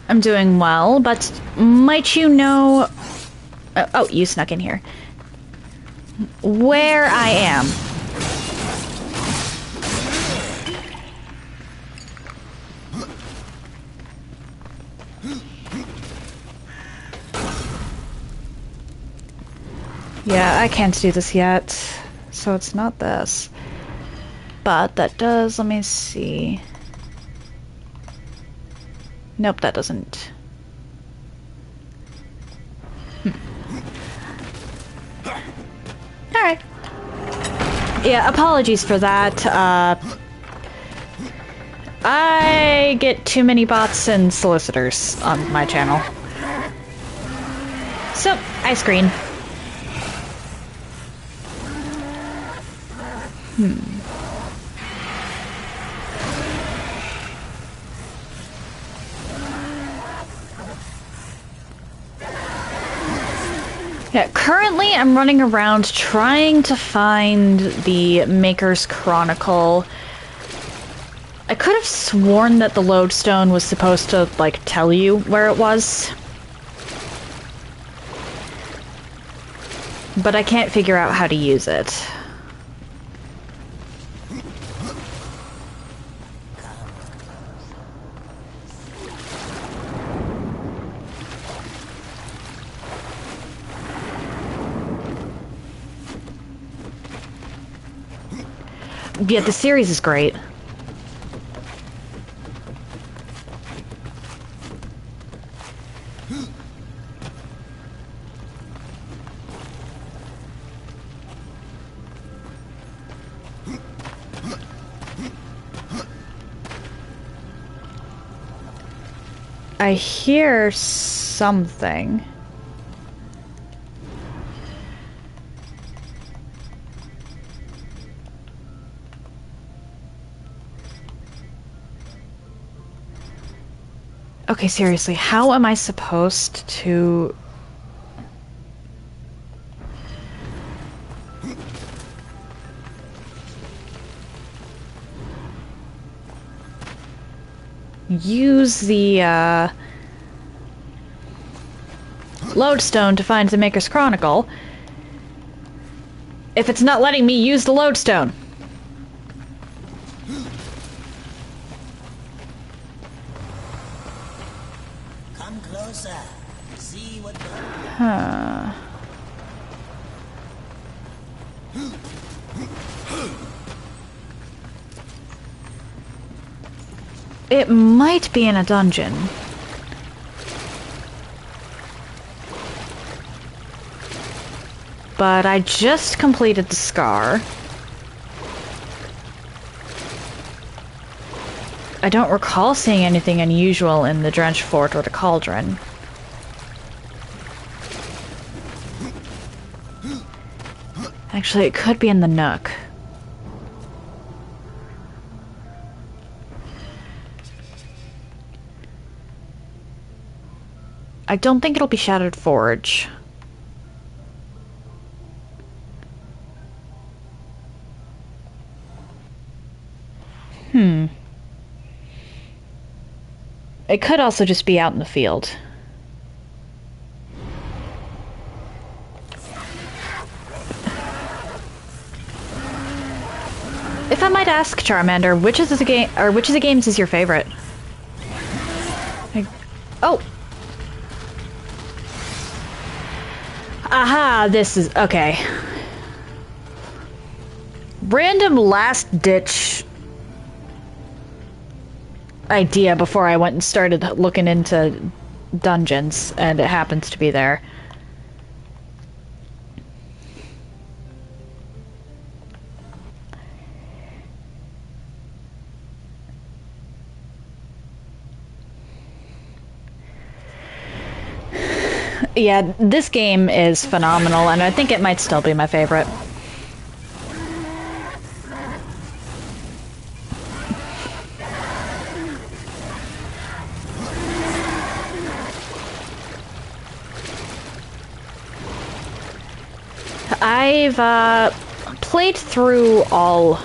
I'm doing well, but might you know... oh, you snuck in here. Where I am. Yeah, I can't do this yet. So it's not this. But that does, let me see. Nope, that doesn't. Alright. Yeah, apologies for that. I get too many bots and solicitors on my channel. So, I screen. Yeah, currently I'm running around trying to find the Maker's Chronicle. I could have sworn that the lodestone was supposed to, like, tell you where it was. But I can't figure out how to use it. Yeah, the series is great. I hear something. Okay, seriously, how am I supposed to... use the, lodestone to find the Maker's Chronicle if it's not letting me use the lodestone? Come closer. See what... Huh. It might be in a dungeon. But I just completed the scar. I don't recall seeing anything unusual in the Drench Fort or the Cauldron. Actually, it could be in the Nook. I don't think it'll be Shattered Forge. It could also just be out in the field. If I might ask, Charmander, which of the games is your favorite? Oh. Aha, this is okay. Random last ditch idea before I went and started looking into dungeons, and it happens to be there. Yeah, this game is phenomenal, and I think it might still be my favorite. I've played through all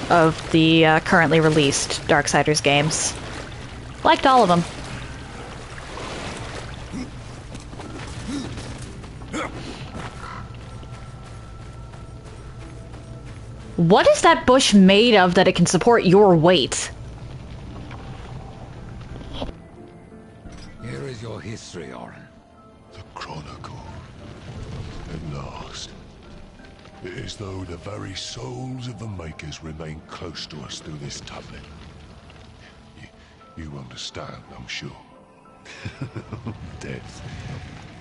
of the currently released Darksiders games. Liked all of them. What is that bush made of that it can support your weight? Here is your history, Orin. The Chronicle. At last. It is though the very souls of the Makers remain close to us through this tablet. You understand, I'm sure. Death.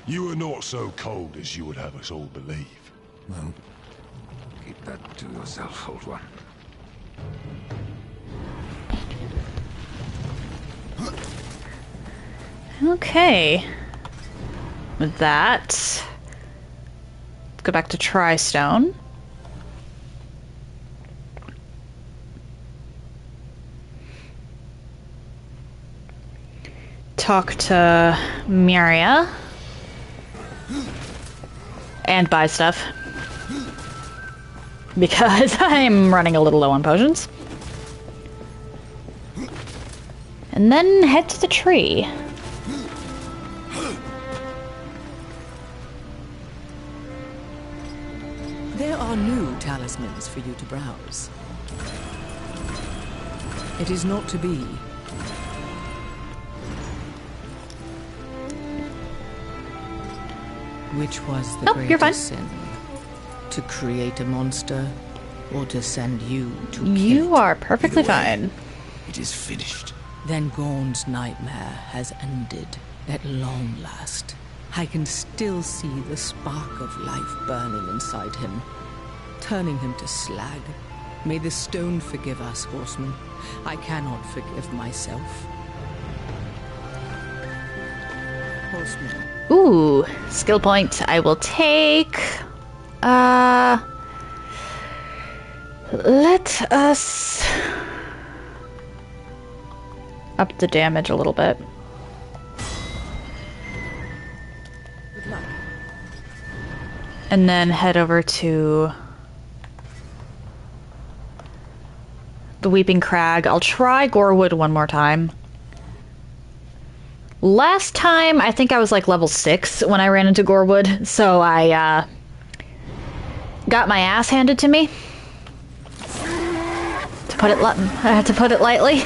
You are not so cold as you would have us all believe. Well, keep that to yourself, old one. Okay. With that, let's go back to Tristone. Talk to Miria. And buy stuff. Because I'm running a little low on potions. And then head to the tree. There are new talismans for you to browse. It is not to be. Which was the Nope, you're fine. greatest sin? To create a monster, or to send you to kill You it? are perfectly fine. It is finished. Then Gorn's nightmare has ended at long last. I can still see the spark of life burning inside him, turning him to slag. May the stone forgive us, horsemen. I cannot forgive myself. Horsemen. Ooh, skill point I will take. Let us up the damage a little bit. Good luck. And then head over to the Weeping Crag. I'll try Gorewood one more time. Last time, I think I was like level 6 when I ran into Gorewood, so I got my ass handed to me. To put it lightly.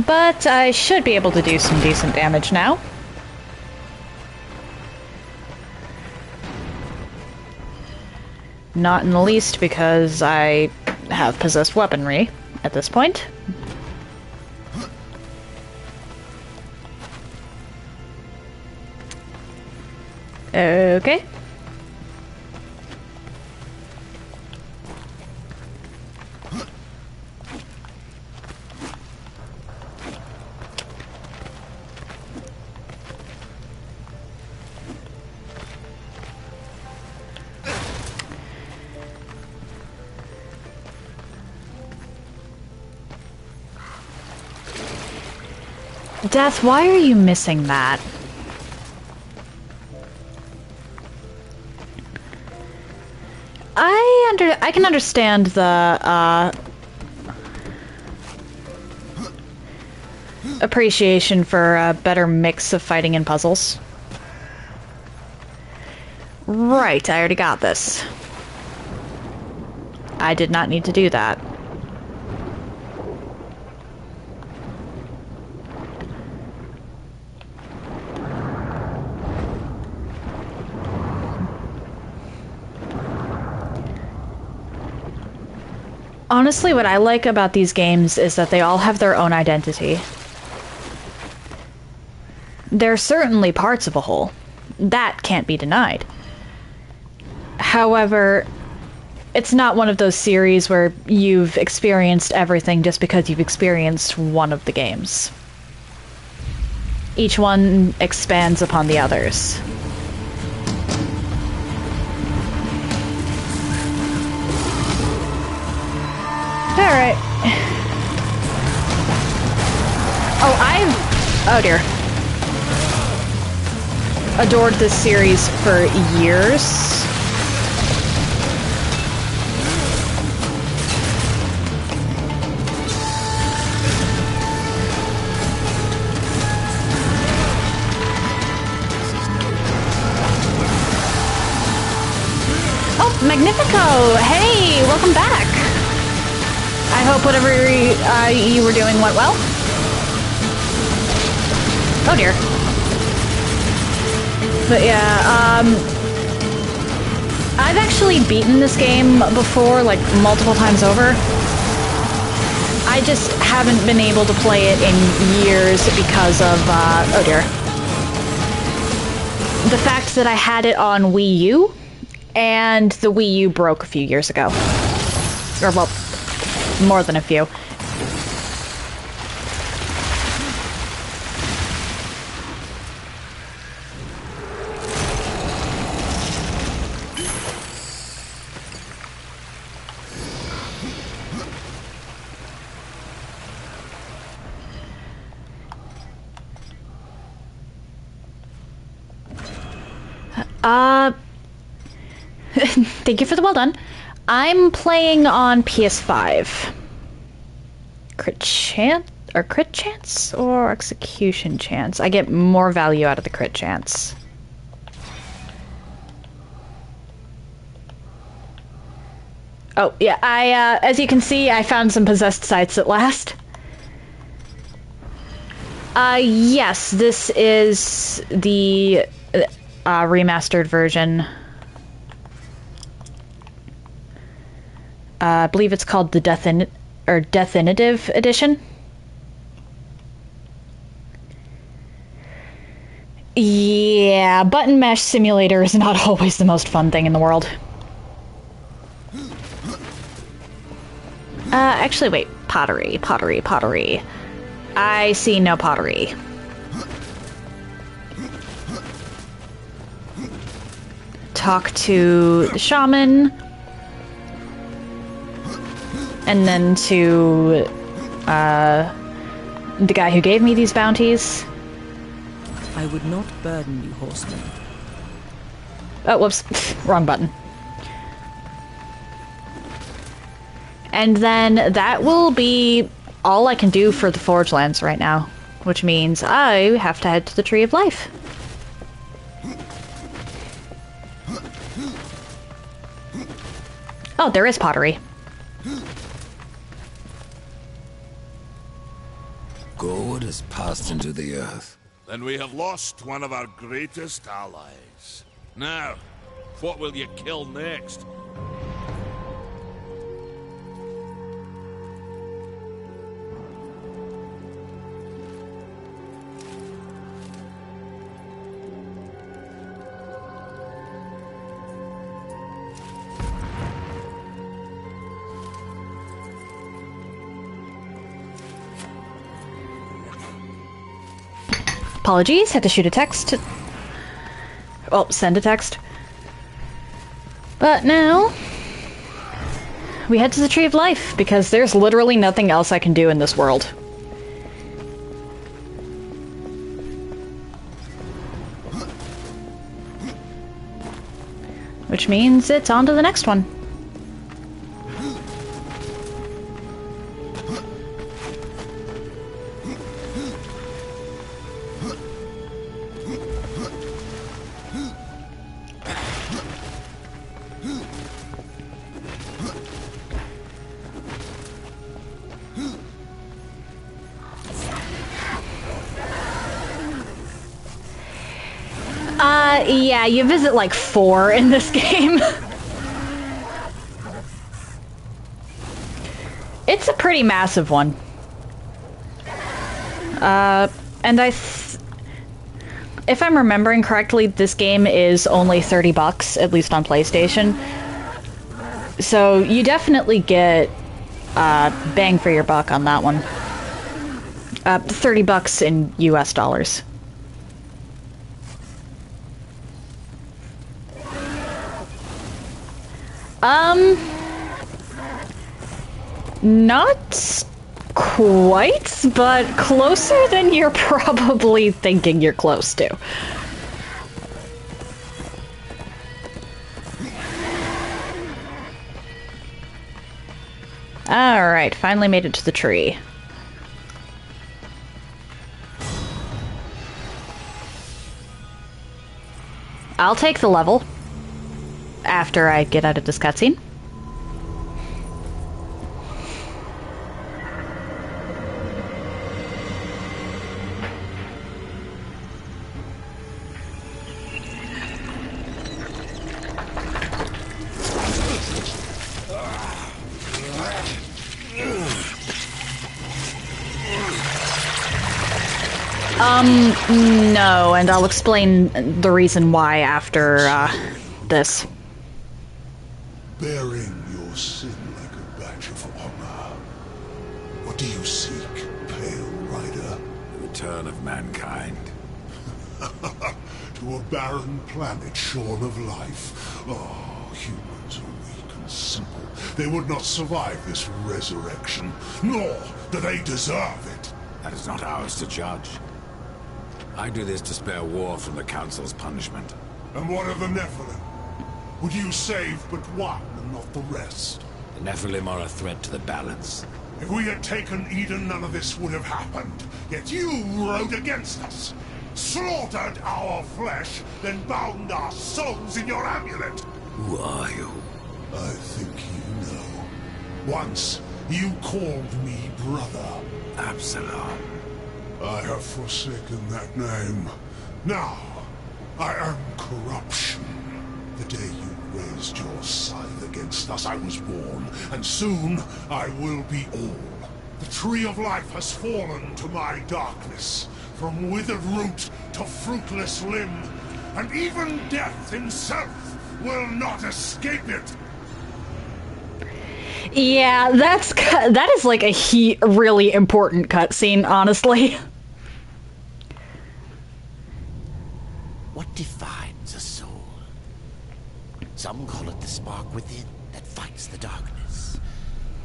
But I should be able to do some decent damage now. Not in the least because I have possessed weaponry at this point. Okay. Death, why are you missing that? I can understand the appreciation for a better mix of fighting and puzzles. Right, I already got this. I did not need to do that. Honestly, what I like about these games is that they all have their own identity. They're certainly parts of a whole. That can't be denied. However, it's not one of those series where you've experienced everything just because you've experienced one of the games. Each one expands upon the others. Alright. Oh dear. Adored this series for years. Oh, Magnifico! Hey, welcome back! I hope whatever you were doing went well. Oh dear. But yeah, I've actually beaten this game before, like, multiple times over. I just haven't been able to play it in years because of, oh dear. The fact that I had it on Wii U, and the Wii U broke a few years ago. Or, well, more than a few. Thank you for the well done. I'm playing on PS5. Crit chance or execution chance? I get more value out of the crit chance. Oh, yeah, as you can see, I found some possessed sites at last. Yes, this is the remastered version. I believe it's called the Definitive Edition. Yeah, button mash simulator is not always the most fun thing in the world. Actually, wait. Pottery. I see no pottery. Talk to the shaman. And then to, the guy who gave me these bounties. I would not burden you, horseman. Oh, whoops. Wrong button. And then that will be all I can do for the Forge Lands right now. Which means I have to head to the Tree of Life. Oh, there is pottery. God has passed into the earth. Then we have lost one of our greatest allies. Now, what will you kill next? Apologies, had to shoot a text. Well, send a text. But now, we head to the Tree of Life, because there's literally nothing else I can do in this world. Which means it's on to the next one. Yeah, you visit like 4 in this game. It's a pretty massive one. And if I'm remembering correctly, this game is only $30, at least on PlayStation. So you definitely get bang for your buck on that one. $30 in US dollars. Not quite, but closer than you're probably thinking you're close to. Alright, finally made it to the tree. I'll take the level after I get out of this cutscene. No, and I'll explain the reason why after, this. Bearing your sin like a badge of honor. What do you seek, Pale Rider? The return of mankind. To a barren planet shorn of life. Oh, humans are weak and simple. They would not survive this resurrection, nor do they deserve it. That is not ours to judge. I do this to spare war from the Council's punishment. And what of the Nephilim? Would you save but one and not the rest? The Nephilim are a threat to the balance. If we had taken Eden, none of this would have happened. Yet you rode against us. Slaughtered our flesh, then bound our souls in your amulet. Who are you? I think you know. Once, you called me brother. Absalom. I have forsaken that name. Now, I am corruption. The day you raised your scythe against us, I was born, and soon I will be all. The tree of life has fallen to my darkness, from withered root to fruitless limb, and even death himself will not escape it. Yeah, that is like a really important cutscene, honestly. What defines a soul? Some call it the spark within that fights the darkness,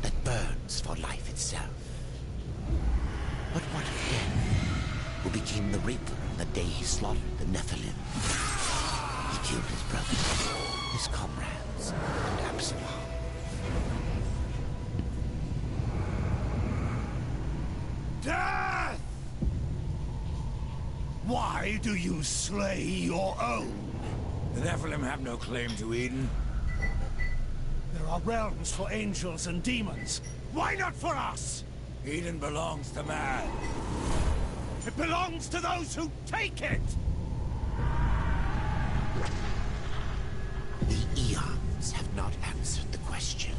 that burns for life itself. But what of death, who became the Reaper on the day he slaughtered the Nephilim? He killed his brothers, his comrades, and Absalom. Death! Why do you slay your own? The Nephilim have no claim to Eden. There are realms for angels and demons. Why not for us? Eden belongs to man. It belongs to those who take it! The eons have not answered the question.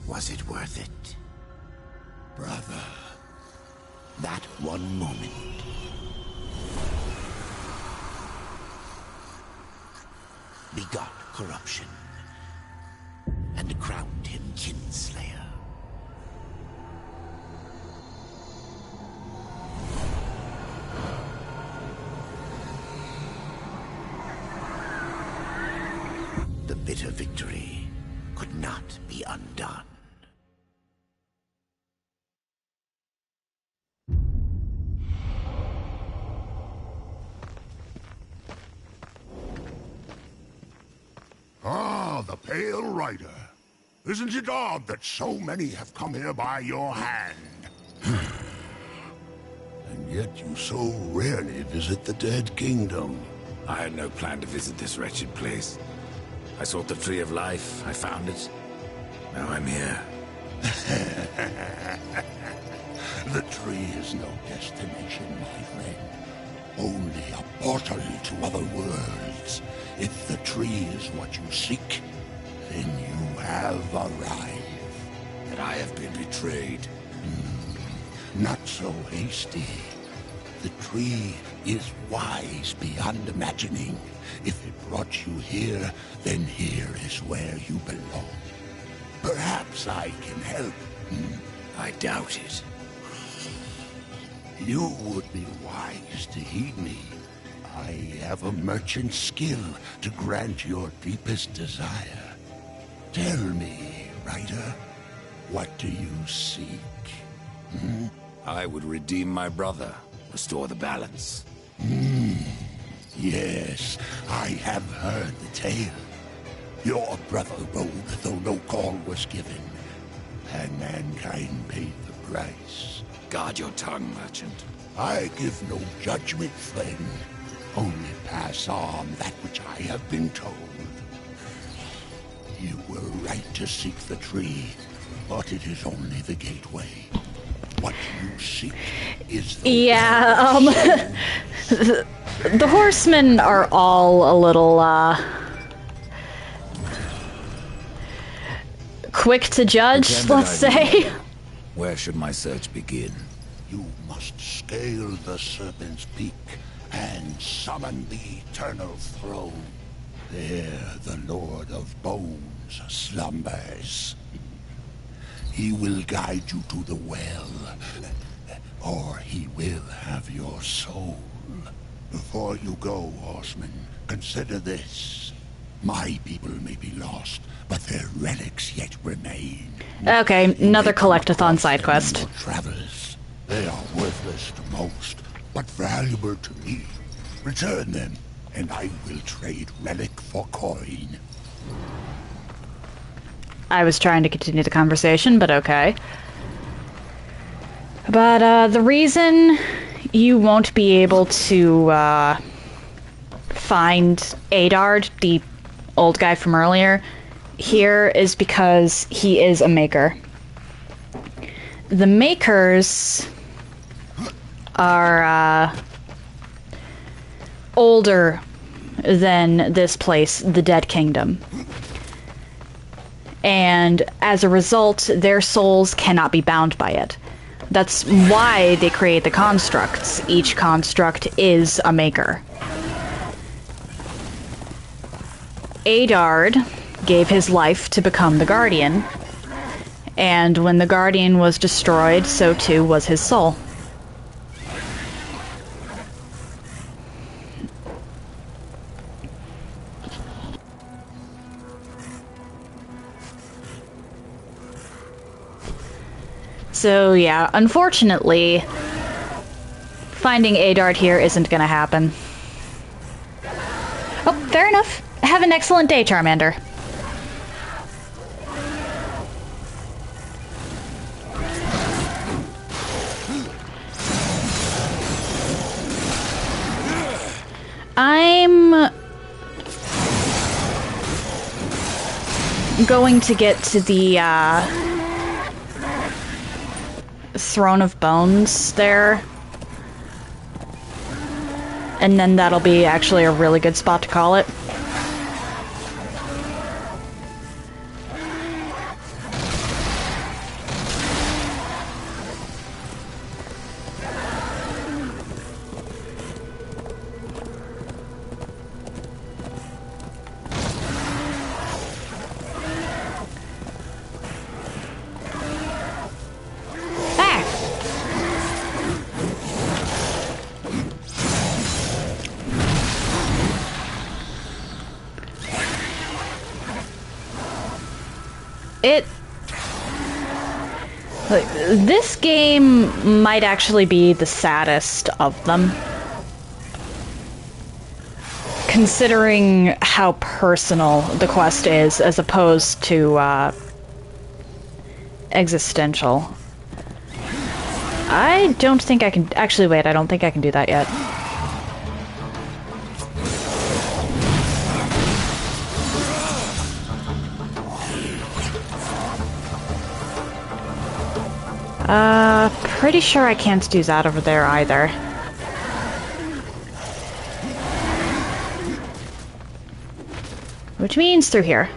Was it worth it? Brother, that one moment. Begot corruption, and crowned him kinslayer. The bitter victory could not be undone. Ah, the Pale Rider. Isn't it odd that so many have come here by your hand? And yet you so rarely visit the Dead Kingdom. I had no plan to visit this wretched place. I sought the Tree of Life, I found it. Now I'm here. The tree is no destination, my friend. Only a portal to other worlds. If the tree is what you seek, then you have arrived. And I have been betrayed. Not so hasty. The tree is wise beyond imagining. If it brought you here, then here is where you belong. Perhaps I can help. I doubt it. You would be wise to heed me. I have a merchant's skill to grant your deepest desire. Tell me, Rider, what do you seek? I would redeem my brother, restore the balance. Yes, I have heard the tale. Your brother rode, though no call was given, and mankind paid the price. Guard your tongue, merchant. I give no judgment, friend. Only pass on that which I have been told. You were right to seek the tree, but it is only the gateway. What you seek is the The horsemen are all a little, quick to judge, let's say. Where should my search begin? You must scale the Serpent's Peak and summon the Eternal Throne. There the Lord of Bones slumbers. He will guide you to the well, or he will have your soul. Before you go, horseman, consider this. My people may be lost, but their relics yet remain. Okay, another collectathon side quest. In your travels. They are worthless to most, but valuable to me. Return them, and I will trade relic for coin. I was trying to continue the conversation, but okay. But, the reason you won't be able to, find Adard, the old guy from earlier, here is because he is a maker. The makers are, older than this place, the Dead Kingdom. And as a result, their souls cannot be bound by it. That's why they create the constructs. Each construct is a maker. Adard gave his life to become the Guardian, and when the Guardian was destroyed, so too was his soul. So yeah, unfortunately, finding Adard here isn't gonna happen. Oh, fair enough. Have an excellent day, Charmander. I'm going to get to the, Throne of Bones there. And then that'll be actually a really good spot to call it. This game might actually be the saddest of them, considering how personal the quest is as opposed to existential. I don't think I can actually wait, I don't think I can do that yet. Pretty sure I can't do that over there either. Which means through here.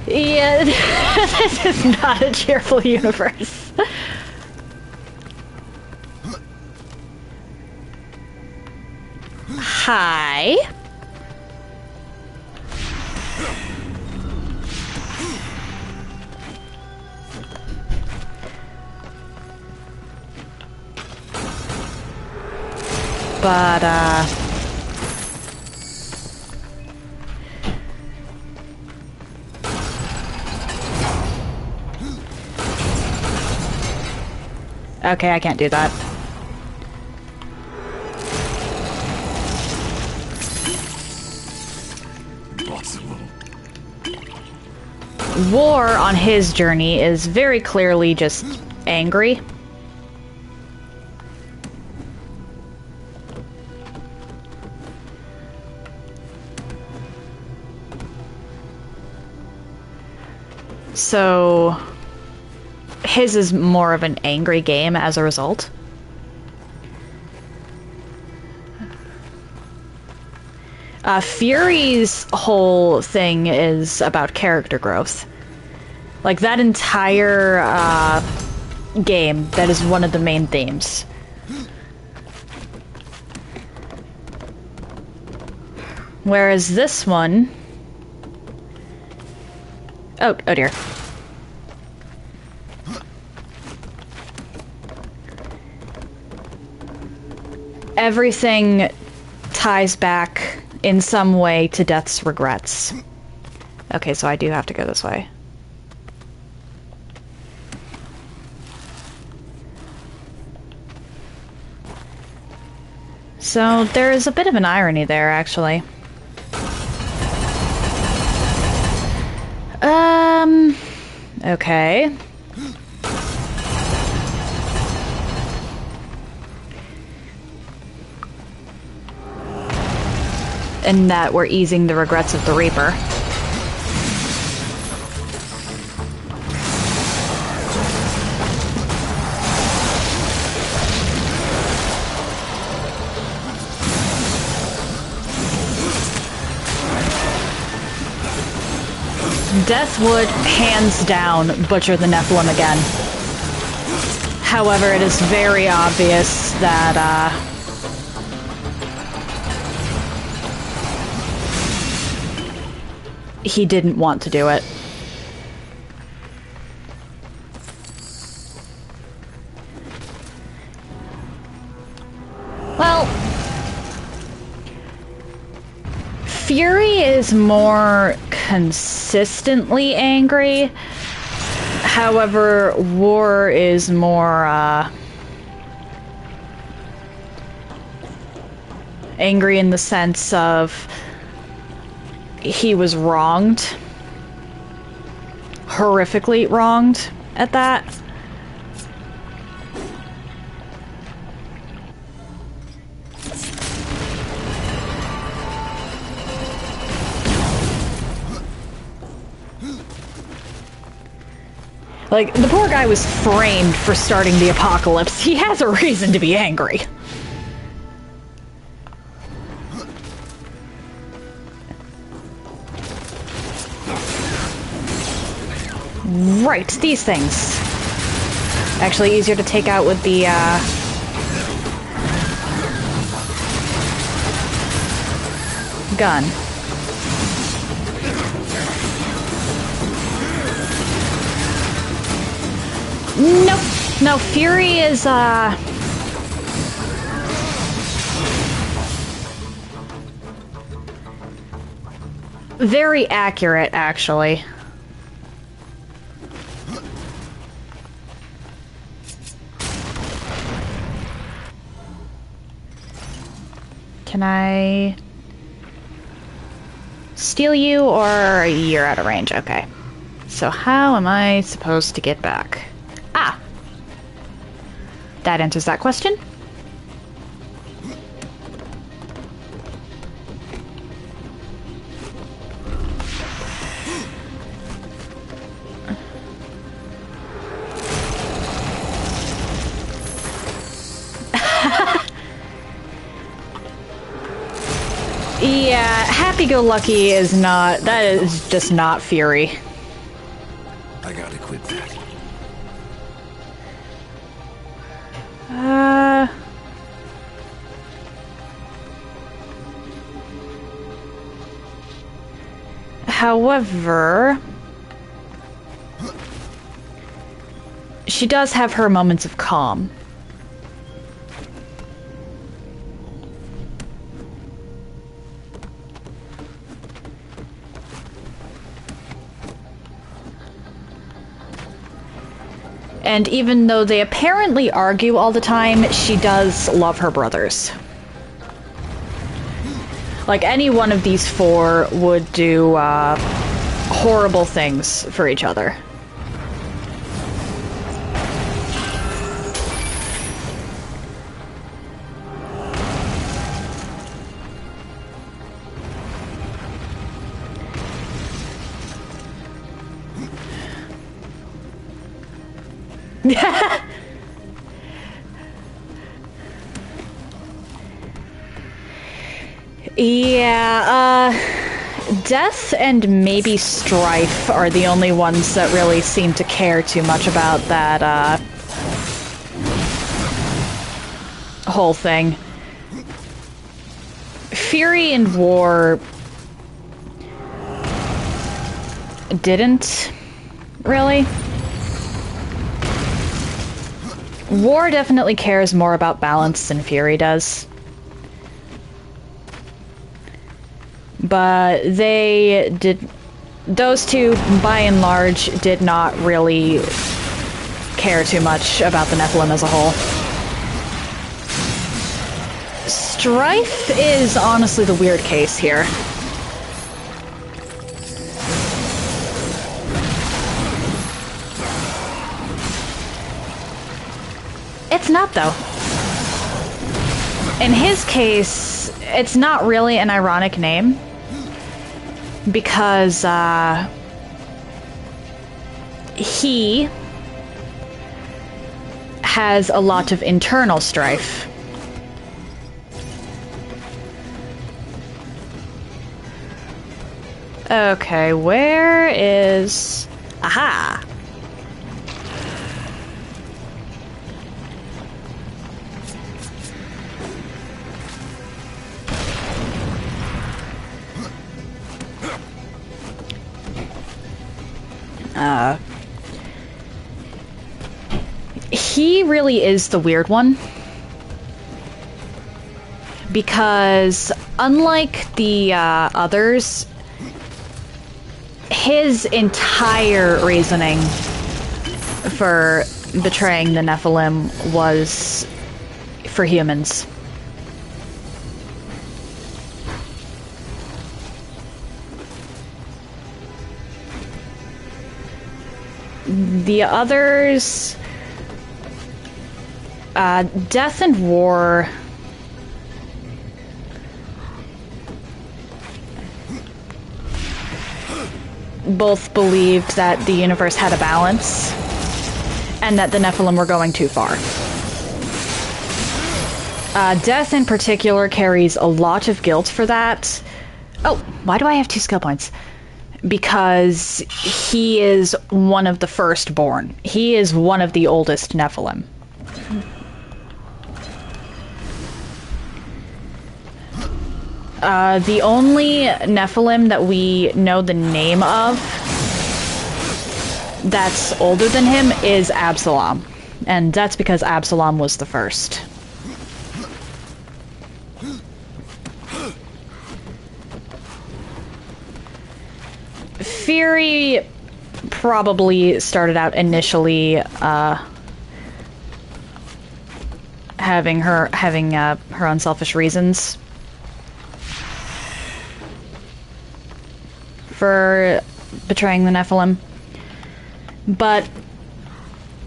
Yeah, this is not a cheerful universe. Hi. But, okay, I can't do that. Impossible. War on his journey is very clearly just angry. So his is more of an angry game as a result. Fury's whole thing is about character growth. Like, that entire game, that is one of the main themes. Whereas this one... Oh dear. Everything ties back in some way to Death's regrets. Okay, so I do have to go this way. So there's a bit of an irony there, actually. Okay. And that we're easing the regrets of the Reaper. Death would, hands down, butcher the Nephilim again. However, it is very obvious that, he didn't want to do it. Well, Fury is more consistently angry. However, War is more, angry in the sense of he was wronged. Horrifically wronged at that. Like, the poor guy was framed for starting the apocalypse. He has a reason to be angry. Right, these things. Actually easier to take out with the, gun. Nope. No, Fury is, very accurate, actually. Can I steal you, or you're out of range? Okay. So how am I supposed to get back? Ah! That answers that question. Yeah, happy-go-lucky is not... That is just not Fury. I gotta quit that. However... she does have her moments of calm. And even though they apparently argue all the time, she does love her brothers. Like, any one of these four would do, horrible things for each other. Yeah, Death and maybe Strife are the only ones that really seem to care too much about that, whole thing. Fury and War didn't really. War definitely cares more about balance than Fury does. But those two, by and large, did not really care too much about the Nephilim as a whole. Strife is honestly the weird case here. It's not, though. In his case, it's not really an ironic name, because he has a lot of internal strife. Okay, where is... Aha! He really is the weird one. Because unlike the others, his entire reasoning for betraying the Nephilim was for humans. The others... Death and War... both believed that the universe had a balance, and that the Nephilim were going too far. Death in particular carries a lot of guilt for that. Oh, why do I have 2 skill points? Because he is one of the firstborn. He is one of the oldest Nephilim. The only Nephilim that we know the name of that's older than him is Absalom. And that's because Absalom was the first. Fury probably started out initially having her unselfish reasons for betraying the Nephilim. But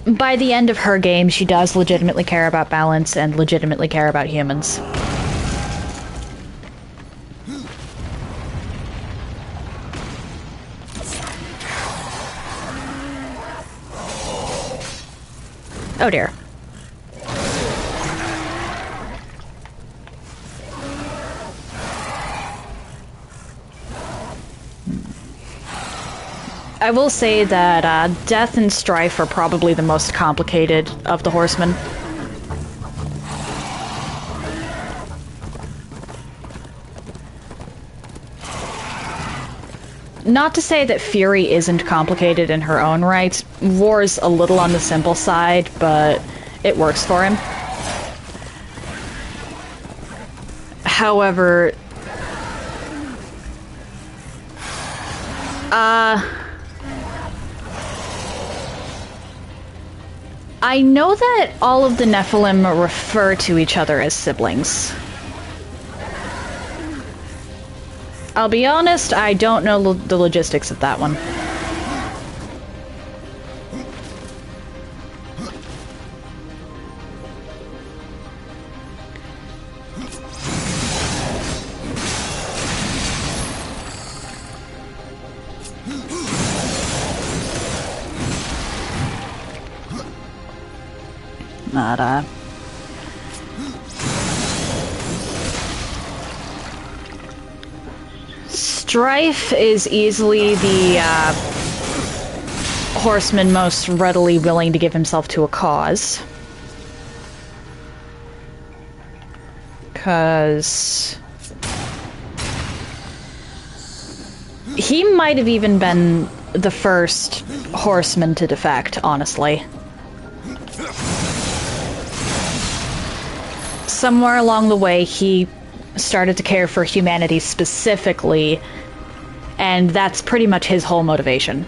by the end of her game, she does legitimately care about balance and legitimately care about humans. Oh dear. I will say that Death and Strife are probably the most complicated of the horsemen. Not to say that Fury isn't complicated in her own right. War's a little on the simple side, but it works for him. However, I know that all of the Nephilim refer to each other as siblings. I'll be honest, I don't know the logistics of that one. Not, Strife is easily the, horseman most readily willing to give himself to a cause. Because he might have even been the first horseman to defect, honestly. Somewhere along the way, he started to care for humanity specifically, and that's pretty much his whole motivation.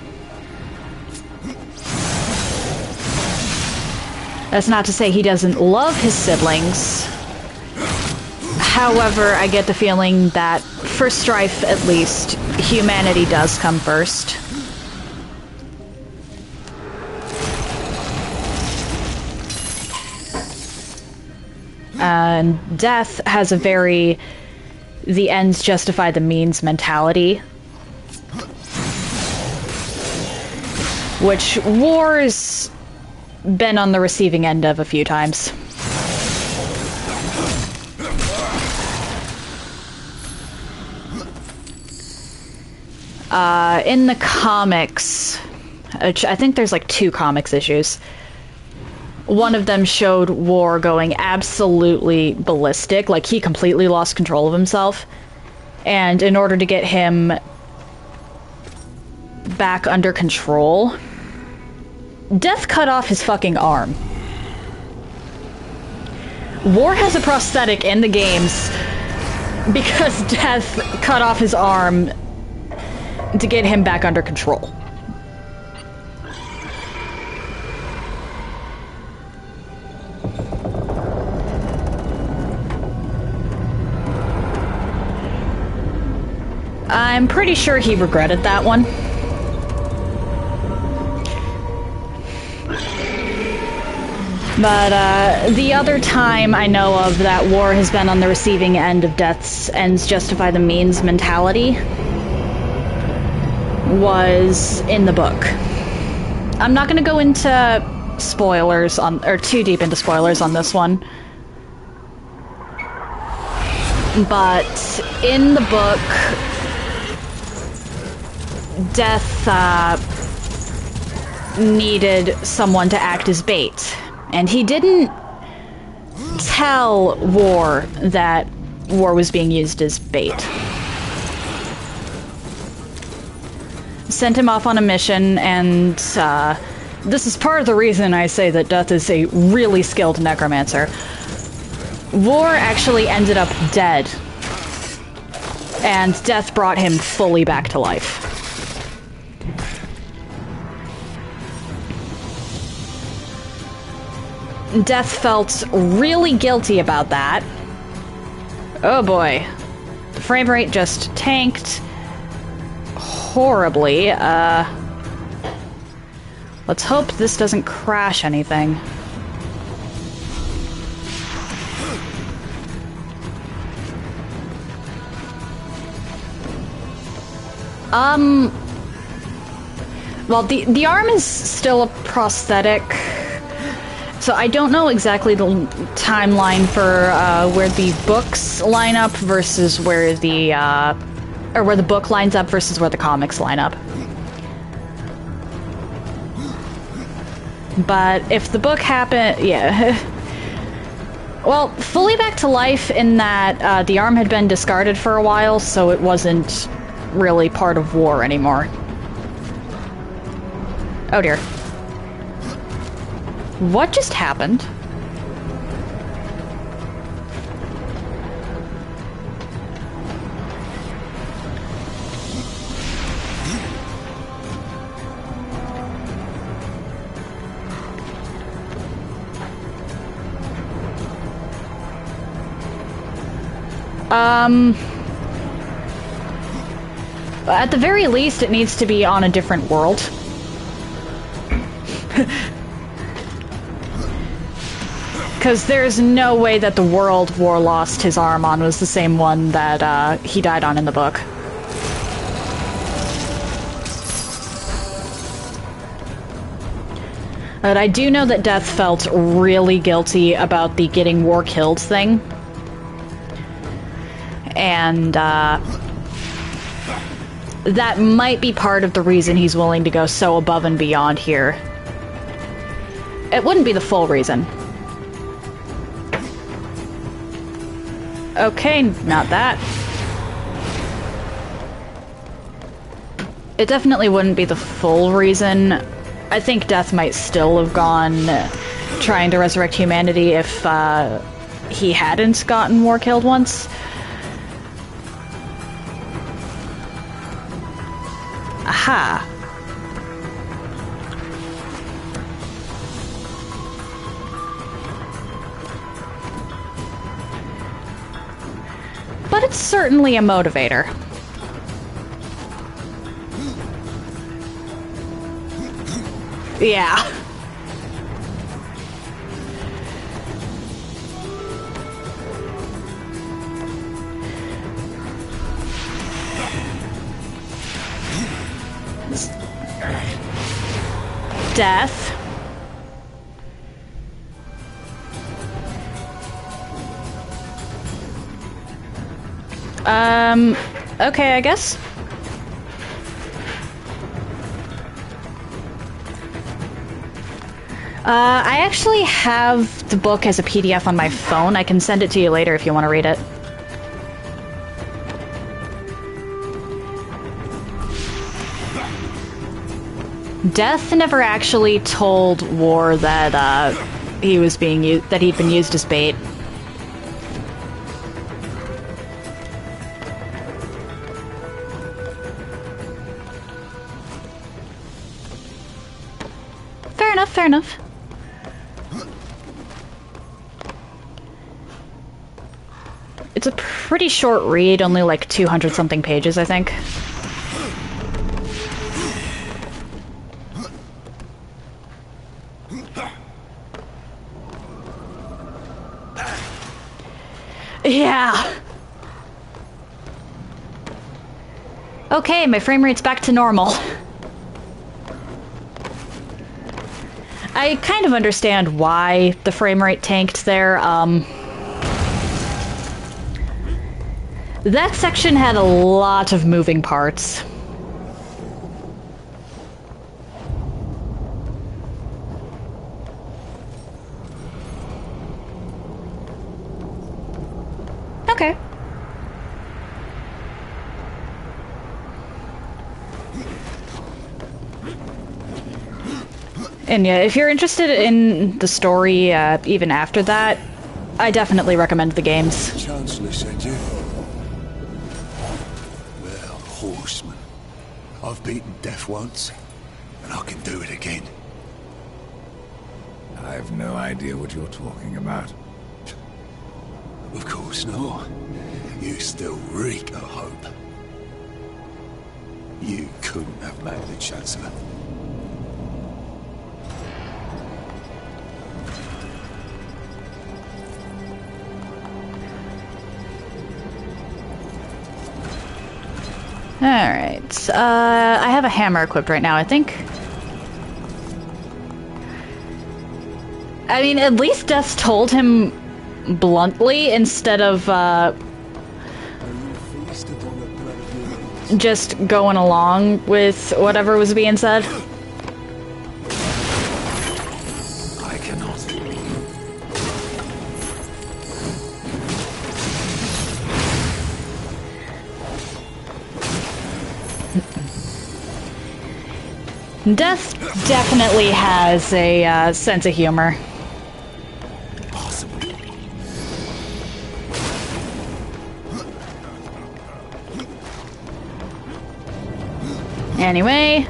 That's not to say he doesn't love his siblings. However, I get the feeling that, for Strife at least, humanity does come first. And Death has a very the ends justify the means mentality. Which War's been on the receiving end of a few times. In the comics, which I think there's like 2 comics issues, one of them showed War going absolutely ballistic, like he completely lost control of himself, and in order to get him back under control, Death cut off his fucking arm. War has a prosthetic in the games because Death cut off his arm to get him back under control. I'm pretty sure he regretted that one. But, the other time I know of that War has been on the receiving end of Death's ends justify the means mentality was in the book. I'm not gonna go into spoilers on, or too deep into spoilers on this one. But in the book, Death, needed someone to act as bait. And he didn't tell War that War was being used as bait. Sent him off on a mission, and this is part of the reason I say that Death is a really skilled necromancer. War actually ended up dead, and Death brought him fully back to life. Death felt really guilty about that. Oh boy. The frame rate just tanked horribly. Let's hope this doesn't crash anything. Well, the arm is still a prosthetic. So I don't know exactly the timeline for where the books line up versus where the or where the book lines up versus where the comics line up. But if the book happened, yeah. Well, fully back to life in that the arm had been discarded for a while, so it wasn't really part of War anymore. Oh dear. What just happened? At the very least, it needs to be on a different world. Because there's no way that the world War lost his arm on was the same one that he died on in the book. But I do know that Death felt really guilty about the getting war killed thing. And, that might be part of the reason he's willing to go so above and beyond here. It wouldn't be the full reason. Okay, not that. It definitely wouldn't be the full reason. I think Death might still have gone trying to resurrect humanity if he hadn't gotten war killed once. Aha. But it's certainly a motivator. Yeah. Death. Okay, I guess. I actually have the book as a PDF on my phone. I can send it to you later if you want to read it. Death never actually told War that he was being used, that he'd been used as bait. Fair enough, fair enough. It's a pretty short read, only like 200-something pages, I think. Yeah. Okay, my frame rate's back to normal. I kind of understand why the frame rate tanked there. That section had a lot of moving parts. Okay. And yeah, if you're interested in the story, even after that, I definitely recommend the games. Chancellor said you. Well, horseman. I've beaten death once, and I can do it again. I've no idea what you're talking about. Of course not. You still reek of hope. You couldn't have made the Chancellor. Alright, I have a hammer equipped right now, I think. I mean, at least Death told him bluntly instead of, just going along with whatever was being said. I cannot. Death definitely has a sense of humor. Anyway,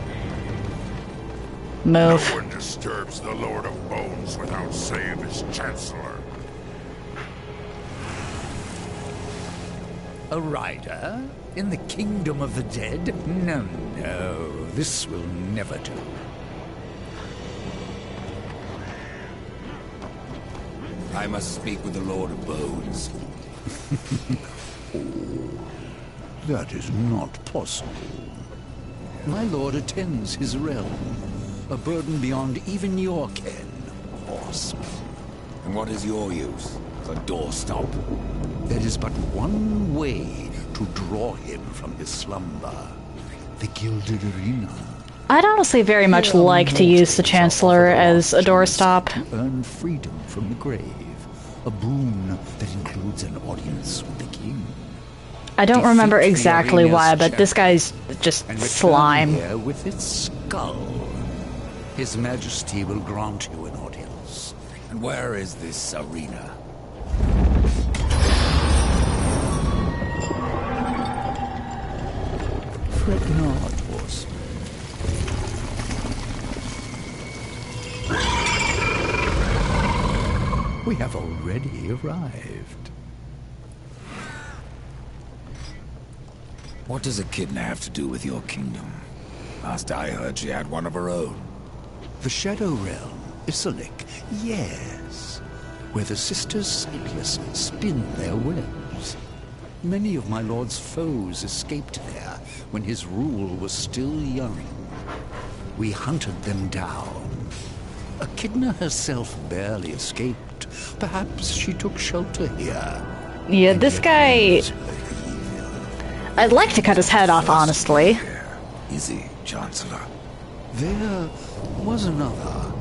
move. No one disturbs the Lord of Bones without saying his Chancellor. A rider? In the kingdom of the dead? No, no, this will never do. I must speak with the Lord of Bones. That is not possible. My lord attends his realm. A burden beyond even your ken, horse. And what is your use? A doorstop? There is but one way to draw him from his slumber. The Gilded Arena. I'd honestly very much like to use the Chancellor as a doorstop. To earn freedom from the grave. A boon that includes an audience with the king. I don't remember exactly why, but this guy's just slime. Here with its skull. His Majesty will grant you an audience. And where is this arena? Fret not, horse. We have already arrived. What does Echidna have to do with your kingdom? Last I heard, she had one of her own. The Shadow Realm, Isalik, yes. Where the Sisters Sightless spin their webs. Many of my lord's foes escaped there when his rule was still young. We hunted them down. Echidna herself barely escaped. Perhaps she took shelter here. Yeah, this guy... I'd like to cut his head off, honestly. Easy, Chancellor. There was another.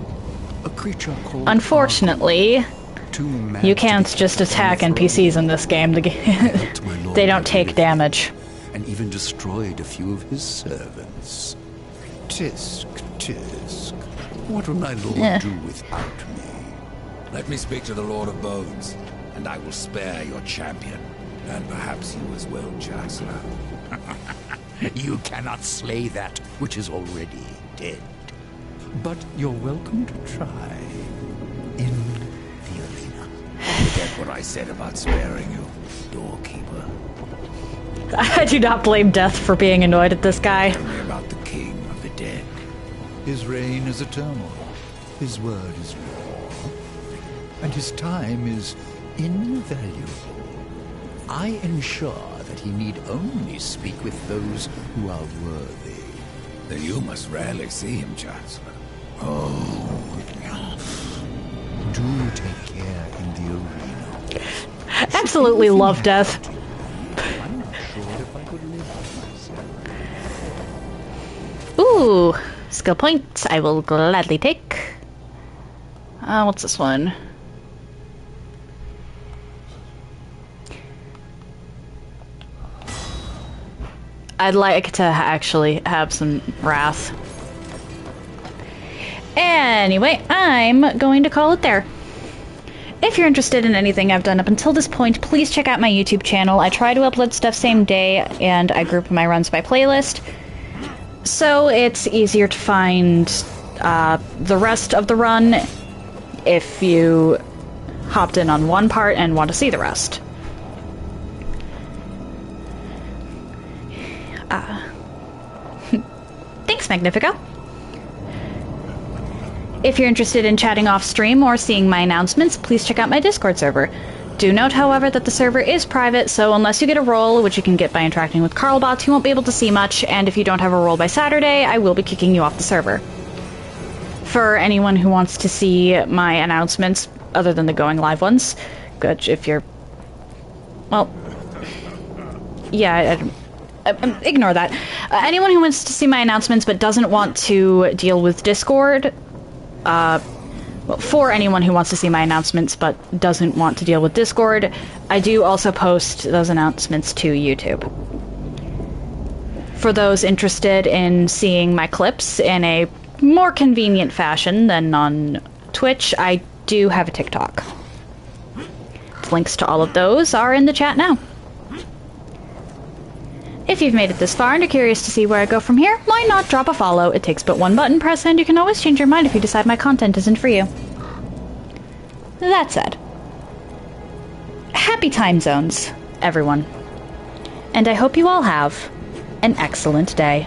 A creature called... Unfortunately, you can't just attack NPCs in this game. They don't take damage. And even destroyed a few of his servants. Tisk, tisk. What will my lord do without me? Let me speak to the Lord of Bones, and I will spare your champion. And perhaps you as well, Chancellor. You cannot slay that which is already dead. But you're welcome to try. In the arena. Forget what I said about sparing you, doorkeeper. I do not blame Death for being annoyed at this guy. Tell me about the king of the dead. His reign is eternal. His word is law. And his time is invaluable. I ensure that he need only speak with those who are worthy. Then you must rarely see him, Chancellor. Oh. Do take care in the arena. Absolutely love Death. I'm not sure if I could live with myself. Ooh, skill points I will gladly take. What's this one? I'd like to actually have some wrath. Anyway, I'm going to call it there. If you're interested in anything I've done up until this point, please check out my YouTube channel. I try to upload stuff same day, and I group my runs by playlist. So it's easier to find the rest of the run if you hopped in on one part and want to see the rest. Thanks, Magnifico. If you're interested in chatting off stream or seeing my announcements, please check out my Discord server. Do note, however, that the server is private, so unless you get a role, which you can get by interacting with Carlbots, you won't be able to see much, and if you don't have a role by Saturday, I will be kicking you off the server. For anyone who wants to see my announcements, other than the going live ones, good, if you're... well... yeah, ignore that. Anyone who wants to see my announcements but doesn't want to deal with Discord, well, for anyone who wants to see my announcements but doesn't want to deal with Discord, I do also post those announcements to YouTube. For those interested in seeing my clips in a more convenient fashion than on Twitch, I do have a TikTok. Links to all of those are in the chat now. If you've made it this far and are curious to see where I go from here, why not drop a follow? It takes but one button press, and you can always change your mind if you decide my content isn't for you. That said, happy time zones, everyone. And I hope you all have an excellent day.